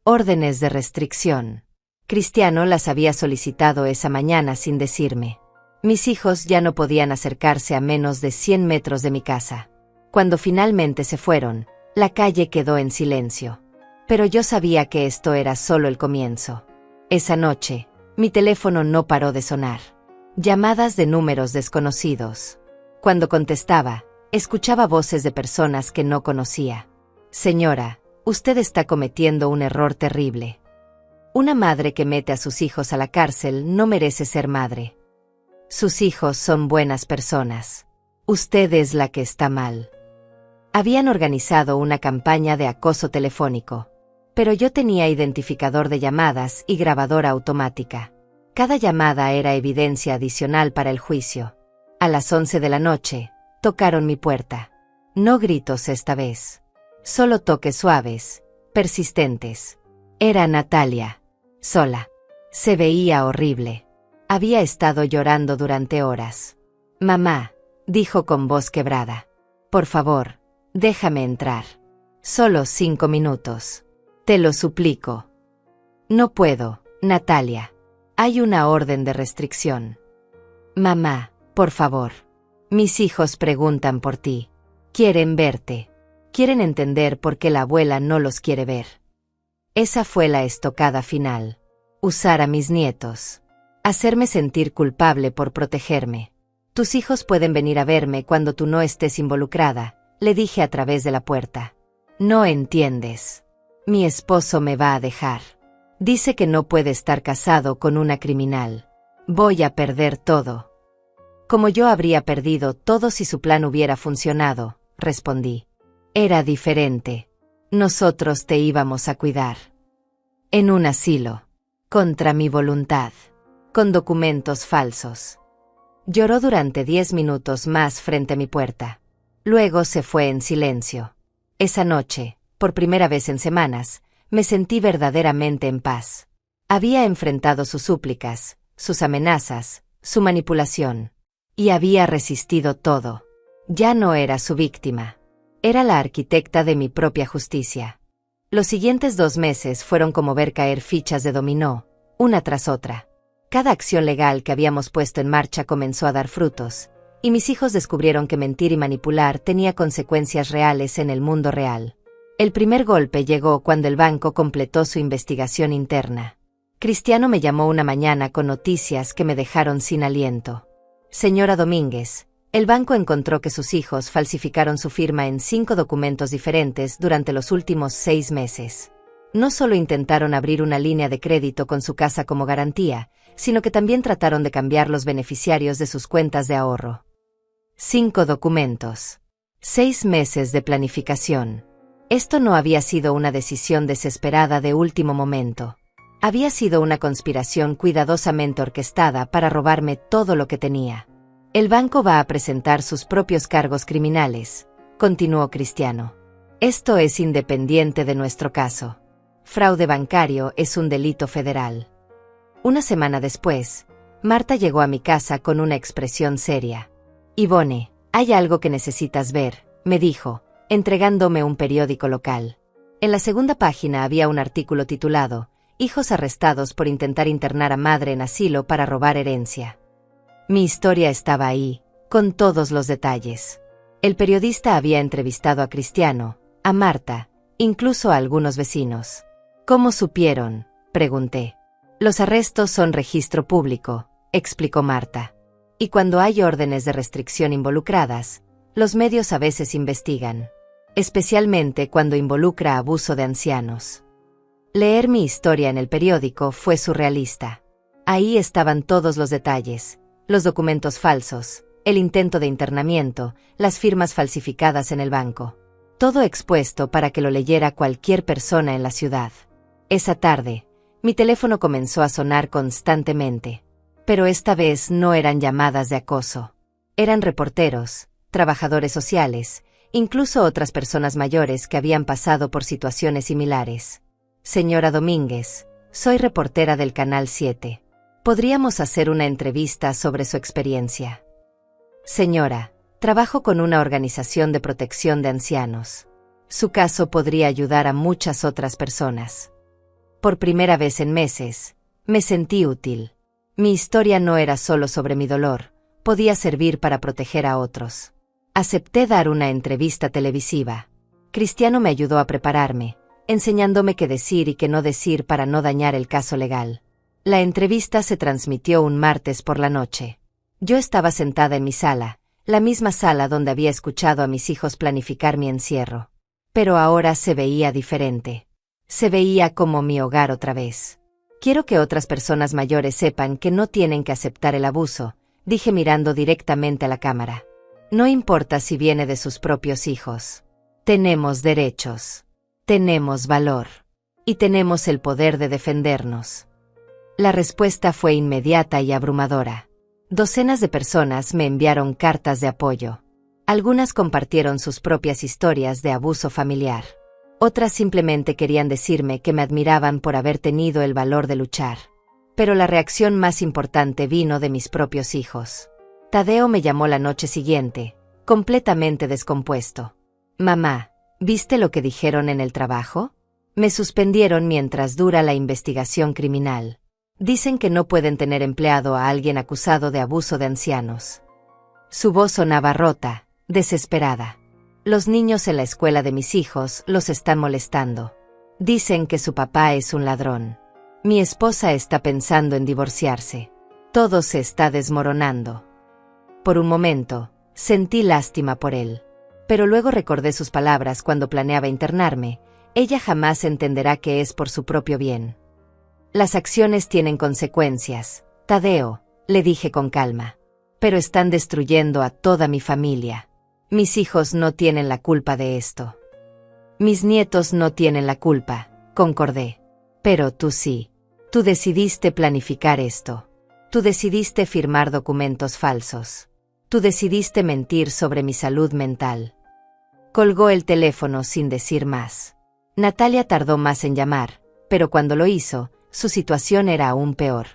Órdenes de restricción. Cristiano las había solicitado esa mañana sin decirme. Mis hijos ya no podían acercarse a menos de 100 metros de mi casa. Cuando finalmente se fueron, la calle quedó en silencio. Pero yo sabía que esto era solo el comienzo. Esa noche, mi teléfono no paró de sonar. Llamadas de números desconocidos. Cuando contestaba, escuchaba voces de personas que no conocía. Señora, usted está cometiendo un error terrible. Una madre que mete a sus hijos a la cárcel no merece ser madre. Sus hijos son buenas personas. Usted es la que está mal. Habían organizado una campaña de acoso telefónico. Pero yo tenía identificador de llamadas y grabadora automática. Cada llamada era evidencia adicional para el juicio. A las 11 de la noche, tocaron mi puerta. No gritos esta vez. Solo toques suaves, persistentes. Era Natalia. Sola. Se veía horrible. Había estado llorando durante horas. Mamá, dijo con voz quebrada. Por favor, déjame entrar. Solo 5 minutos. Te lo suplico. No puedo, Natalia. Hay una orden de restricción. Mamá, por favor. Mis hijos preguntan por ti. Quieren verte. Quieren entender por qué la abuela no los quiere ver. Esa fue la estocada final. Usar a mis nietos. Hacerme sentir culpable por protegerme. Tus hijos pueden venir a verme cuando tú no estés involucrada, le dije a través de la puerta. No entiendes. Mi esposo me va a dejar. Dice que no puede estar casado con una criminal. Voy a perder todo. Como yo habría perdido todo si su plan hubiera funcionado, respondí. Era diferente. Nosotros te íbamos a cuidar. En un asilo. Contra mi voluntad. Con documentos falsos. Lloró durante 10 minutos más frente a mi puerta. Luego se fue en silencio. Esa noche, por primera vez en semanas, me sentí verdaderamente en paz. Había enfrentado sus súplicas, sus amenazas, su manipulación. Y había resistido todo. Ya no era su víctima. Era la arquitecta de mi propia justicia. Los siguientes 2 meses fueron como ver caer fichas de dominó, una tras otra. Cada acción legal que habíamos puesto en marcha comenzó a dar frutos, y mis hijos descubrieron que mentir y manipular tenía consecuencias reales en el mundo real. El primer golpe llegó cuando el banco completó su investigación interna. Cristiano me llamó una mañana con noticias que me dejaron sin aliento. Señora Domínguez, el banco encontró que sus hijos falsificaron su firma en 5 documentos diferentes durante los últimos 6 meses. No solo intentaron abrir una línea de crédito con su casa como garantía, sino que también trataron de cambiar los beneficiarios de sus cuentas de ahorro. 5 documentos. 6 meses de planificación. Esto no había sido una decisión desesperada de último momento. Había sido una conspiración cuidadosamente orquestada para robarme todo lo que tenía. El banco va a presentar sus propios cargos criminales, continuó Cristiano. Esto es independiente de nuestro caso. Fraude bancario es un delito federal. Una semana después, Marta llegó a mi casa con una expresión seria. Ivone, hay algo que necesitas ver, me dijo, entregándome un periódico local. En la segunda página había un artículo titulado Hijos arrestados por intentar internar a madre en asilo para robar herencia. Mi historia estaba ahí, con todos los detalles. El periodista había entrevistado a Cristiano, a Marta, incluso a algunos vecinos. ¿Cómo supieron?, pregunté. Los arrestos son registro público, explicó Marta. Y cuando hay órdenes de restricción involucradas, los medios a veces investigan. Especialmente cuando involucra abuso de ancianos. Leer mi historia en el periódico fue surrealista. Ahí estaban todos los detalles, los documentos falsos, el intento de internamiento, las firmas falsificadas en el banco. Todo expuesto para que lo leyera cualquier persona en la ciudad. Esa tarde, mi teléfono comenzó a sonar constantemente. Pero esta vez no eran llamadas de acoso. Eran reporteros, trabajadores sociales, incluso otras personas mayores que habían pasado por situaciones similares. Señora Domínguez, soy reportera del Canal 7. ¿Podríamos hacer una entrevista sobre su experiencia? Señora, trabajo con una organización de protección de ancianos. Su caso podría ayudar a muchas otras personas. Por primera vez en meses, me sentí útil. Mi historia no era solo sobre mi dolor, podía servir para proteger a otros. Acepté dar una entrevista televisiva. Cristiano me ayudó a prepararme, enseñándome qué decir y qué no decir para no dañar el caso legal. La entrevista se transmitió un martes por la noche. Yo estaba sentada en mi sala, la misma sala donde había escuchado a mis hijos planificar mi encierro. Pero ahora se veía diferente. Se veía como mi hogar otra vez. Quiero que otras personas mayores sepan que no tienen que aceptar el abuso, dije mirando directamente a la cámara. No importa si viene de sus propios hijos. Tenemos derechos. Tenemos valor. Y tenemos el poder de defendernos. La respuesta fue inmediata y abrumadora. Docenas de personas me enviaron cartas de apoyo. Algunas compartieron sus propias historias de abuso familiar. Otras simplemente querían decirme que me admiraban por haber tenido el valor de luchar. Pero la reacción más importante vino de mis propios hijos. Tadeo me llamó la noche siguiente, completamente descompuesto. Mamá, ¿viste lo que dijeron en el trabajo? Me suspendieron mientras dura la investigación criminal. Dicen que no pueden tener empleado a alguien acusado de abuso de ancianos. Su voz sonaba rota, desesperada. Los niños en la escuela de mis hijos los están molestando. Dicen que su papá es un ladrón. Mi esposa está pensando en divorciarse. Todo se está desmoronando. Por un momento, sentí lástima por él. Pero luego recordé sus palabras cuando planeaba internarme. Ella jamás entenderá que es por su propio bien. Las acciones tienen consecuencias, Tadeo, le dije con calma. Pero están destruyendo a toda mi familia. Mis hijos no tienen la culpa de esto. Mis nietos no tienen la culpa, concordé. Pero tú sí. Tú decidiste planificar esto. Tú decidiste firmar documentos falsos. Tú decidiste mentir sobre mi salud mental. Colgó el teléfono sin decir más. Natalia tardó más en llamar, pero cuando lo hizo, su situación era aún peor.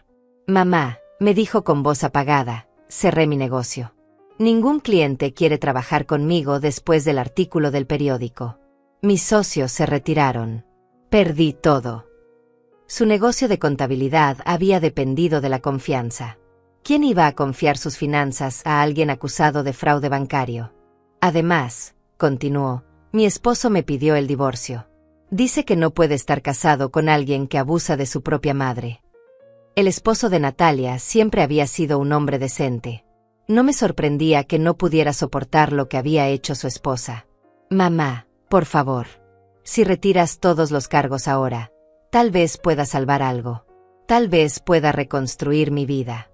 Mamá, me dijo con voz apagada, cerré mi negocio. Ningún cliente quiere trabajar conmigo después del artículo del periódico. Mis socios se retiraron. Perdí todo. Su negocio de contabilidad había dependido de la confianza. ¿Quién iba a confiar sus finanzas a alguien acusado de fraude bancario? Además, continuó, mi esposo me pidió el divorcio. Dice que no puede estar casado con alguien que abusa de su propia madre. El esposo de Natalia siempre había sido un hombre decente. No me sorprendía que no pudiera soportar lo que había hecho su esposa. Mamá, por favor. Si retiras todos los cargos ahora, tal vez pueda salvar algo. Tal vez pueda reconstruir mi vida.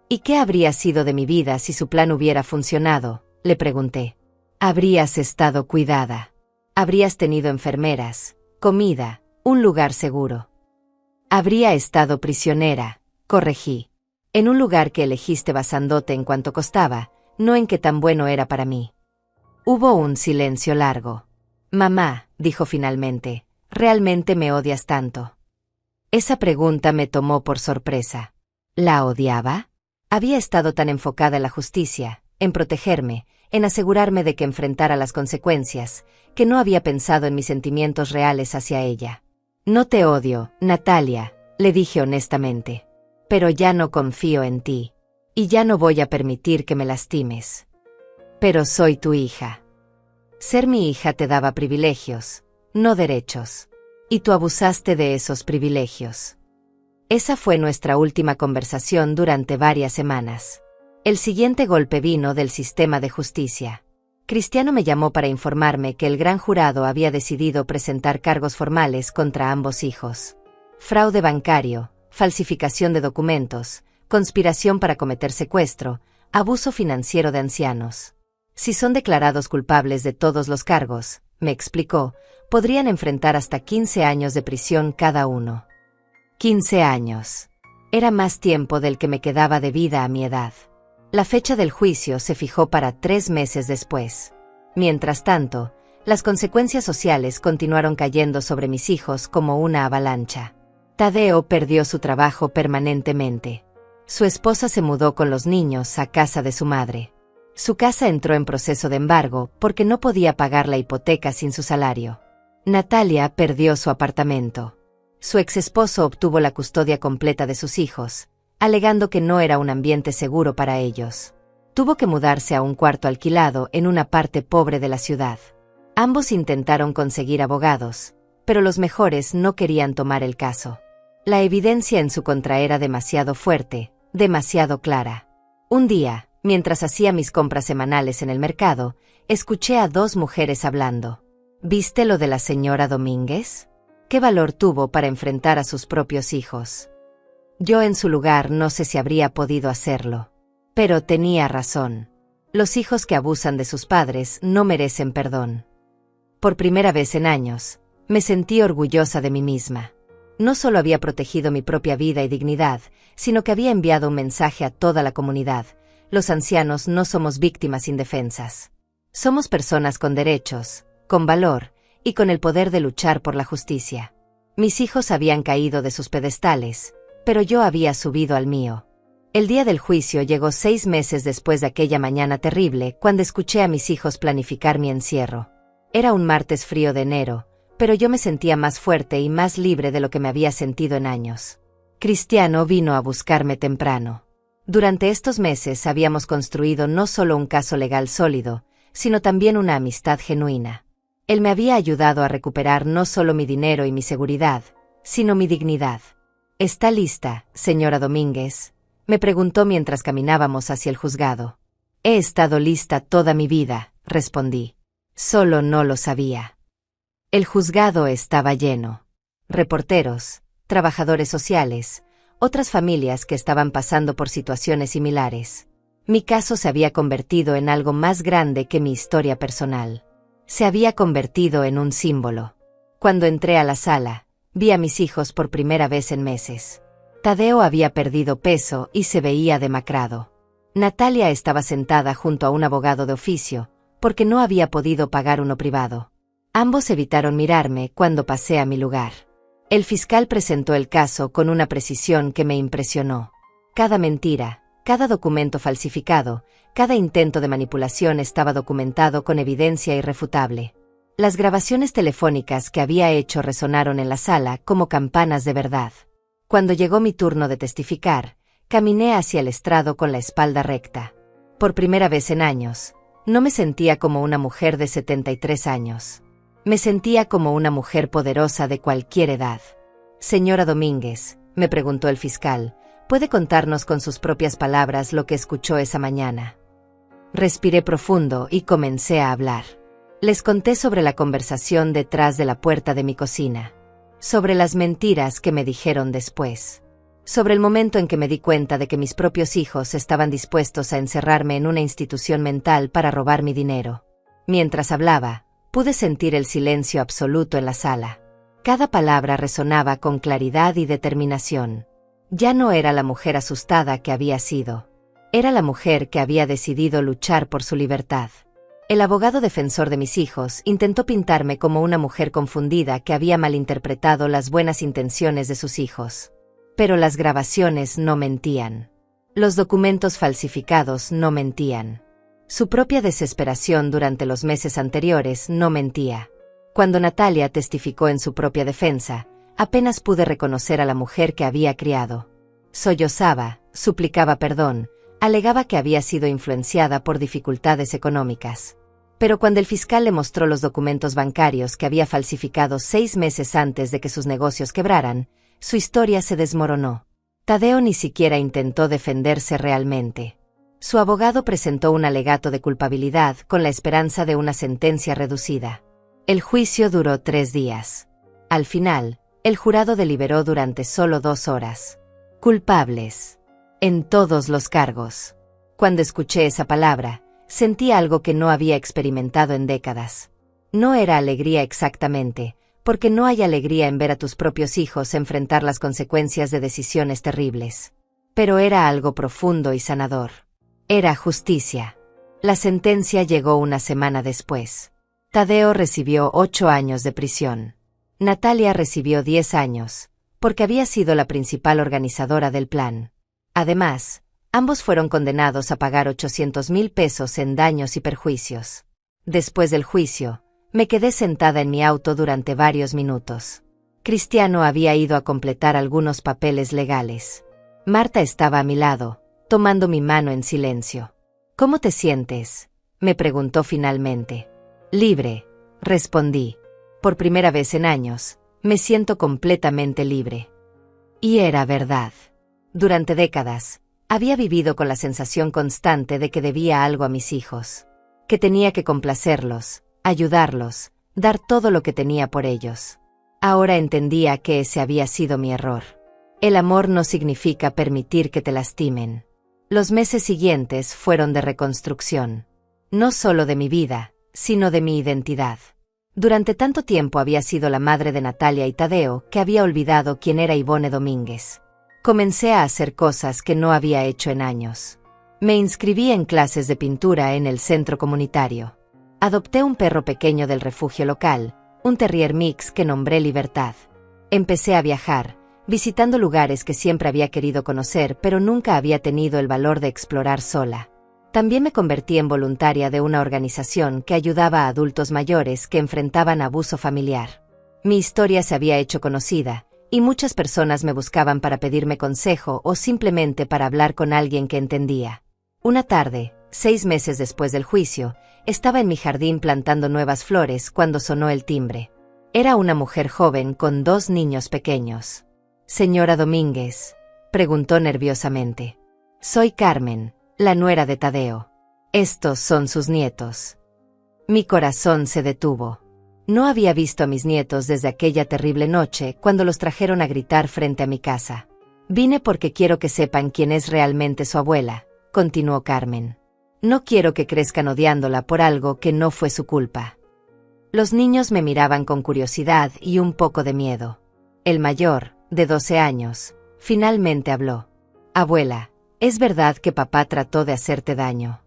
¿Y qué habría sido de mi vida si su plan hubiera funcionado?, le pregunté. Habrías estado cuidada. Habrías tenido enfermeras, comida, un lugar seguro. Habría estado prisionera, corregí. En un lugar que elegiste basándote en cuánto costaba, no en qué tan bueno era para mí. Hubo un silencio largo. Mamá, dijo finalmente, ¿realmente me odias tanto? Esa pregunta me tomó por sorpresa. ¿La odiaba? Había estado tan enfocada en la justicia, en protegerme, en asegurarme de que enfrentara las consecuencias, que no había pensado en mis sentimientos reales hacia ella. No te odio, Natalia, le dije honestamente. Pero ya no confío en ti. Y ya no voy a permitir que me lastimes. Pero soy tu hija. Ser mi hija te daba privilegios, no derechos. Y tú abusaste de esos privilegios. Esa fue nuestra última conversación durante varias semanas. El siguiente golpe vino del sistema de justicia. Cristiano me llamó para informarme que el gran jurado había decidido presentar cargos formales contra ambos hijos. Fraude bancario, falsificación de documentos, conspiración para cometer secuestro, abuso financiero de ancianos. Si son declarados culpables de todos los cargos, me explicó, podrían enfrentar hasta 15 años de prisión cada uno. 15 años. Era más tiempo del que me quedaba de vida a mi edad. La fecha del juicio se fijó para 3 meses después. Mientras tanto, las consecuencias sociales continuaron cayendo sobre mis hijos como una avalancha. Tadeo perdió su trabajo permanentemente. Su esposa se mudó con los niños a casa de su madre. Su casa entró en proceso de embargo porque no podía pagar la hipoteca sin su salario. Natalia perdió su apartamento. Su exesposo obtuvo la custodia completa de sus hijos, alegando que no era un ambiente seguro para ellos. Tuvo que mudarse a un cuarto alquilado en una parte pobre de la ciudad. Ambos intentaron conseguir abogados, pero los mejores no querían tomar el caso. La evidencia en su contra era demasiado fuerte, demasiado clara. Un día, mientras hacía mis compras semanales en el mercado, escuché a 2 mujeres hablando. ¿Viste lo de la señora Domínguez? ¿Qué valor tuvo para enfrentar a sus propios hijos? Yo en su lugar no sé si habría podido hacerlo. Pero tenía razón. Los hijos que abusan de sus padres no merecen perdón. Por primera vez en años, me sentí orgullosa de mí misma. No solo había protegido mi propia vida y dignidad, sino que había enviado un mensaje a toda la comunidad. Los ancianos no somos víctimas indefensas. Somos personas con derechos, con valor, y con el poder de luchar por la justicia. Mis hijos habían caído de sus pedestales, pero yo había subido al mío. El día del juicio llegó 6 meses después de aquella mañana terrible, cuando escuché a mis hijos planificar mi encierro. Era un martes frío de enero, pero yo me sentía más fuerte y más libre de lo que me había sentido en años. Cristiano vino a buscarme temprano. Durante estos meses habíamos construido no solo un caso legal sólido, sino también una amistad genuina. Él me había ayudado a recuperar no solo mi dinero y mi seguridad, sino mi dignidad. ¿Está lista, señora Domínguez?, me preguntó mientras caminábamos hacia el juzgado. He estado lista toda mi vida, respondí. Solo no lo sabía. El juzgado estaba lleno. Reporteros, trabajadores sociales, otras familias que estaban pasando por situaciones similares. Mi caso se había convertido en algo más grande que mi historia personal. Se había convertido en un símbolo. Cuando entré a la sala, Vi a mis hijos por primera vez en meses. Tadeo había perdido peso y se veía demacrado. Natalia estaba sentada junto a un abogado de oficio, porque no había podido pagar uno privado. Ambos evitaron mirarme cuando pasé a mi lugar. El fiscal presentó el caso con una precisión que me impresionó. Cada mentira, cada documento falsificado, cada intento de manipulación estaba documentado con evidencia irrefutable. Las grabaciones telefónicas que había hecho resonaron en la sala como campanas de verdad. Cuando llegó mi turno de testificar, caminé hacia el estrado con la espalda recta. Por primera vez en años, no me sentía como una mujer de 73 años. Me sentía como una mujer poderosa de cualquier edad. Señora Domínguez, me preguntó el fiscal, ¿puede contarnos con sus propias palabras lo que escuchó esa mañana? Respiré profundo y comencé a hablar. Les conté sobre la conversación detrás de la puerta de mi cocina, sobre las mentiras que me dijeron después, sobre el momento en que me di cuenta de que mis propios hijos estaban dispuestos a encerrarme en una institución mental para robar mi dinero. Mientras hablaba, pude sentir el silencio absoluto en la sala. Cada palabra resonaba con claridad y determinación. Ya no era la mujer asustada que había sido. Era la mujer que había decidido luchar por su libertad. El abogado defensor de mis hijos intentó pintarme como una mujer confundida que había malinterpretado las buenas intenciones de sus hijos. Pero las grabaciones no mentían. Los documentos falsificados no mentían. Su propia desesperación durante los meses anteriores no mentía. Cuando Natalia testificó en su propia defensa, apenas pude reconocer a la mujer que había criado. Sollozaba, suplicaba perdón, alegaba que había sido influenciada por dificultades económicas. Pero cuando el fiscal le mostró los documentos bancarios que había falsificado 6 meses antes de que sus negocios quebraran, su historia se desmoronó. Tadeo ni siquiera intentó defenderse realmente. Su abogado presentó un alegato de culpabilidad con la esperanza de una sentencia reducida. El juicio duró 3 días. Al final, el jurado deliberó durante solo 2 horas. Culpables. En todos los cargos. Cuando escuché esa palabra, sentí algo que no había experimentado en décadas. No era alegría exactamente, porque no hay alegría en ver a tus propios hijos enfrentar las consecuencias de decisiones terribles. Pero era algo profundo y sanador. Era justicia. La sentencia llegó una semana después. Tadeo recibió 8 años de prisión. Natalia recibió 10 años, porque había sido la principal organizadora del plan. Además, ambos fueron condenados a pagar 800,000 pesos en daños y perjuicios. Después del juicio, me quedé sentada en mi auto durante varios minutos. Cristiano había ido a completar algunos papeles legales. Marta estaba a mi lado, tomando mi mano en silencio. ¿Cómo te sientes?, me preguntó finalmente. Libre, respondí. Por primera vez en años, me siento completamente libre. Y era verdad. Durante décadas, había vivido con la sensación constante de que debía algo a mis hijos, que tenía que complacerlos, ayudarlos, dar todo lo que tenía por ellos. Ahora entendía que ese había sido mi error. El amor no significa permitir que te lastimen. Los meses siguientes fueron de reconstrucción. No solo de mi vida, sino de mi identidad. Durante tanto tiempo había sido la madre de Natalia y Tadeo que había olvidado quién era Ivone Domínguez. Comencé a hacer cosas que no había hecho en años. Me inscribí en clases de pintura en el centro comunitario. Adopté un perro pequeño del refugio local, un terrier mix que nombré Libertad. Empecé a viajar, visitando lugares que siempre había querido conocer pero nunca había tenido el valor de explorar sola. También me convertí en voluntaria de una organización que ayudaba a adultos mayores que enfrentaban abuso familiar. Mi historia se había hecho conocida, y muchas personas me buscaban para pedirme consejo o simplemente para hablar con alguien que entendía. Una tarde, 6 meses después del juicio, estaba en mi jardín plantando nuevas flores cuando sonó el timbre. Era una mujer joven con 2 niños pequeños. «Señora Domínguez», preguntó nerviosamente. «Soy Carmen, la nuera de Tadeo. Estos son sus nietos». Mi corazón se detuvo. No había visto a mis nietos desde aquella terrible noche cuando los trajeron a gritar frente a mi casa. «Vine porque quiero que sepan quién es realmente su abuela», continuó Carmen. «No quiero que crezcan odiándola por algo que no fue su culpa». Los niños me miraban con curiosidad y un poco de miedo. El mayor, de 12 años, finalmente habló. Abuela, ¿es verdad que papá trató de hacerte daño?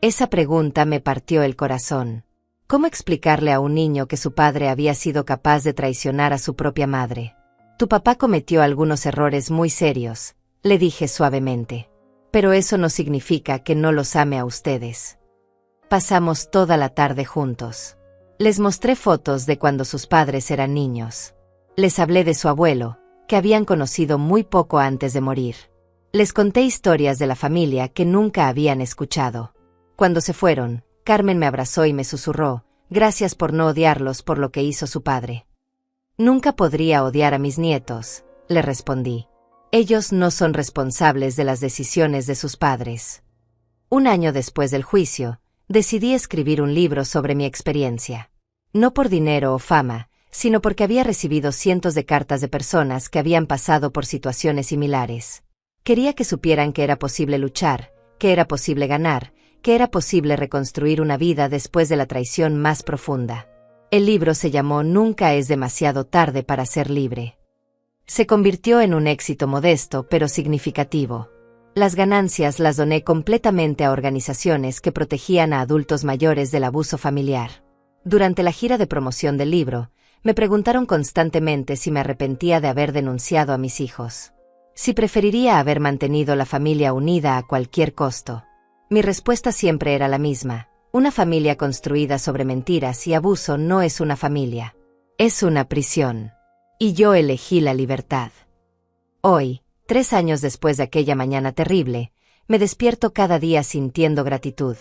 Esa pregunta me partió el corazón. ¿Cómo explicarle a un niño que su padre había sido capaz de traicionar a su propia madre? Tu papá cometió algunos errores muy serios, le dije suavemente. Pero eso no significa que no los ame a ustedes. Pasamos toda la tarde juntos. Les mostré fotos de cuando sus padres eran niños. Les hablé de su abuelo, que habían conocido muy poco antes de morir. Les conté historias de la familia que nunca habían escuchado. Cuando se fueron, Carmen me abrazó y me susurró, gracias por no odiarlos por lo que hizo su padre. Nunca podría odiar a mis nietos, le respondí. Ellos no son responsables de las decisiones de sus padres. Un año después del juicio, decidí escribir un libro sobre mi experiencia. No por dinero o fama, sino porque había recibido cientos de cartas de personas que habían pasado por situaciones similares. Quería que supieran que era posible luchar, que era posible ganar, que era posible reconstruir una vida después de la traición más profunda. El libro se llamó Nunca es demasiado tarde para ser libre. Se convirtió en un éxito modesto pero significativo. Las ganancias las doné completamente a organizaciones que protegían a adultos mayores del abuso familiar. Durante la gira de promoción del libro, me preguntaron constantemente si me arrepentía de haber denunciado a mis hijos. Si preferiría haber mantenido la familia unida a cualquier costo. Mi respuesta siempre era la misma. Una familia construida sobre mentiras y abuso no es una familia. Es una prisión. Y yo elegí la libertad. Hoy, 3 años después de aquella mañana terrible, me despierto cada día sintiendo gratitud.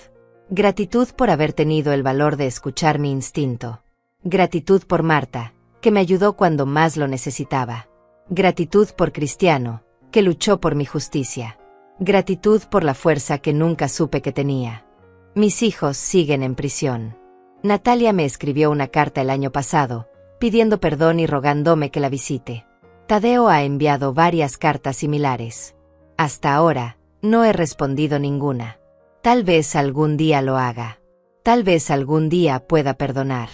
Gratitud por haber tenido el valor de escuchar mi instinto. Gratitud por Marta, que me ayudó cuando más lo necesitaba. Gratitud por Cristiano, que luchó por mi justicia. Gratitud por la fuerza que nunca supe que tenía. Mis hijos siguen en prisión. Natalia me escribió una carta el año pasado, pidiendo perdón y rogándome que la visite. Tadeo ha enviado varias cartas similares. Hasta ahora, no he respondido ninguna. Tal vez algún día lo haga. Tal vez algún día pueda perdonar.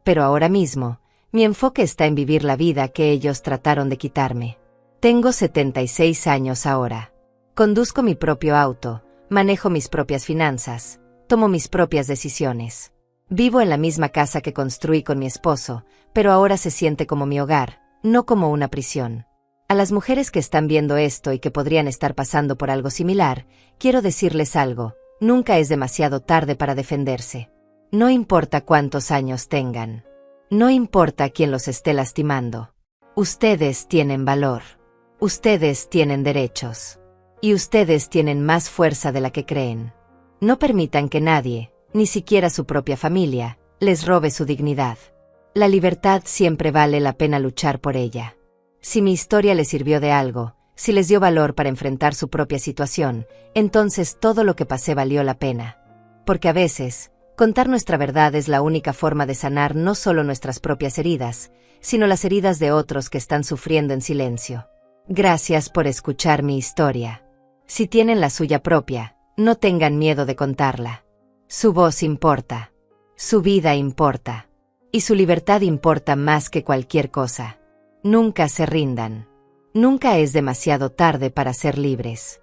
Pero ahora mismo, mi enfoque está en vivir la vida que ellos trataron de quitarme. Tengo 76 años ahora. Conduzco mi propio auto, manejo mis propias finanzas, tomo mis propias decisiones. Vivo en la misma casa que construí con mi esposo, pero ahora se siente como mi hogar, no como una prisión. A las mujeres que están viendo esto y que podrían estar pasando por algo similar, quiero decirles algo: nunca es demasiado tarde para defenderse. No importa cuántos años tengan. No importa quién los esté lastimando. Ustedes tienen valor. Ustedes tienen derechos. Y ustedes tienen más fuerza de la que creen. No permitan que nadie, ni siquiera su propia familia, les robe su dignidad. La libertad siempre vale la pena luchar por ella. Si mi historia les sirvió de algo, si les dio valor para enfrentar su propia situación, entonces todo lo que pasé valió la pena. Porque a veces, contar nuestra verdad es la única forma de sanar no solo nuestras propias heridas, sino las heridas de otros que están sufriendo en silencio. Gracias por escuchar mi historia. Si tienen la suya propia, no tengan miedo de contarla. Su voz importa. Su vida importa. Y su libertad importa más que cualquier cosa. Nunca se rindan. Nunca es demasiado tarde para ser libres.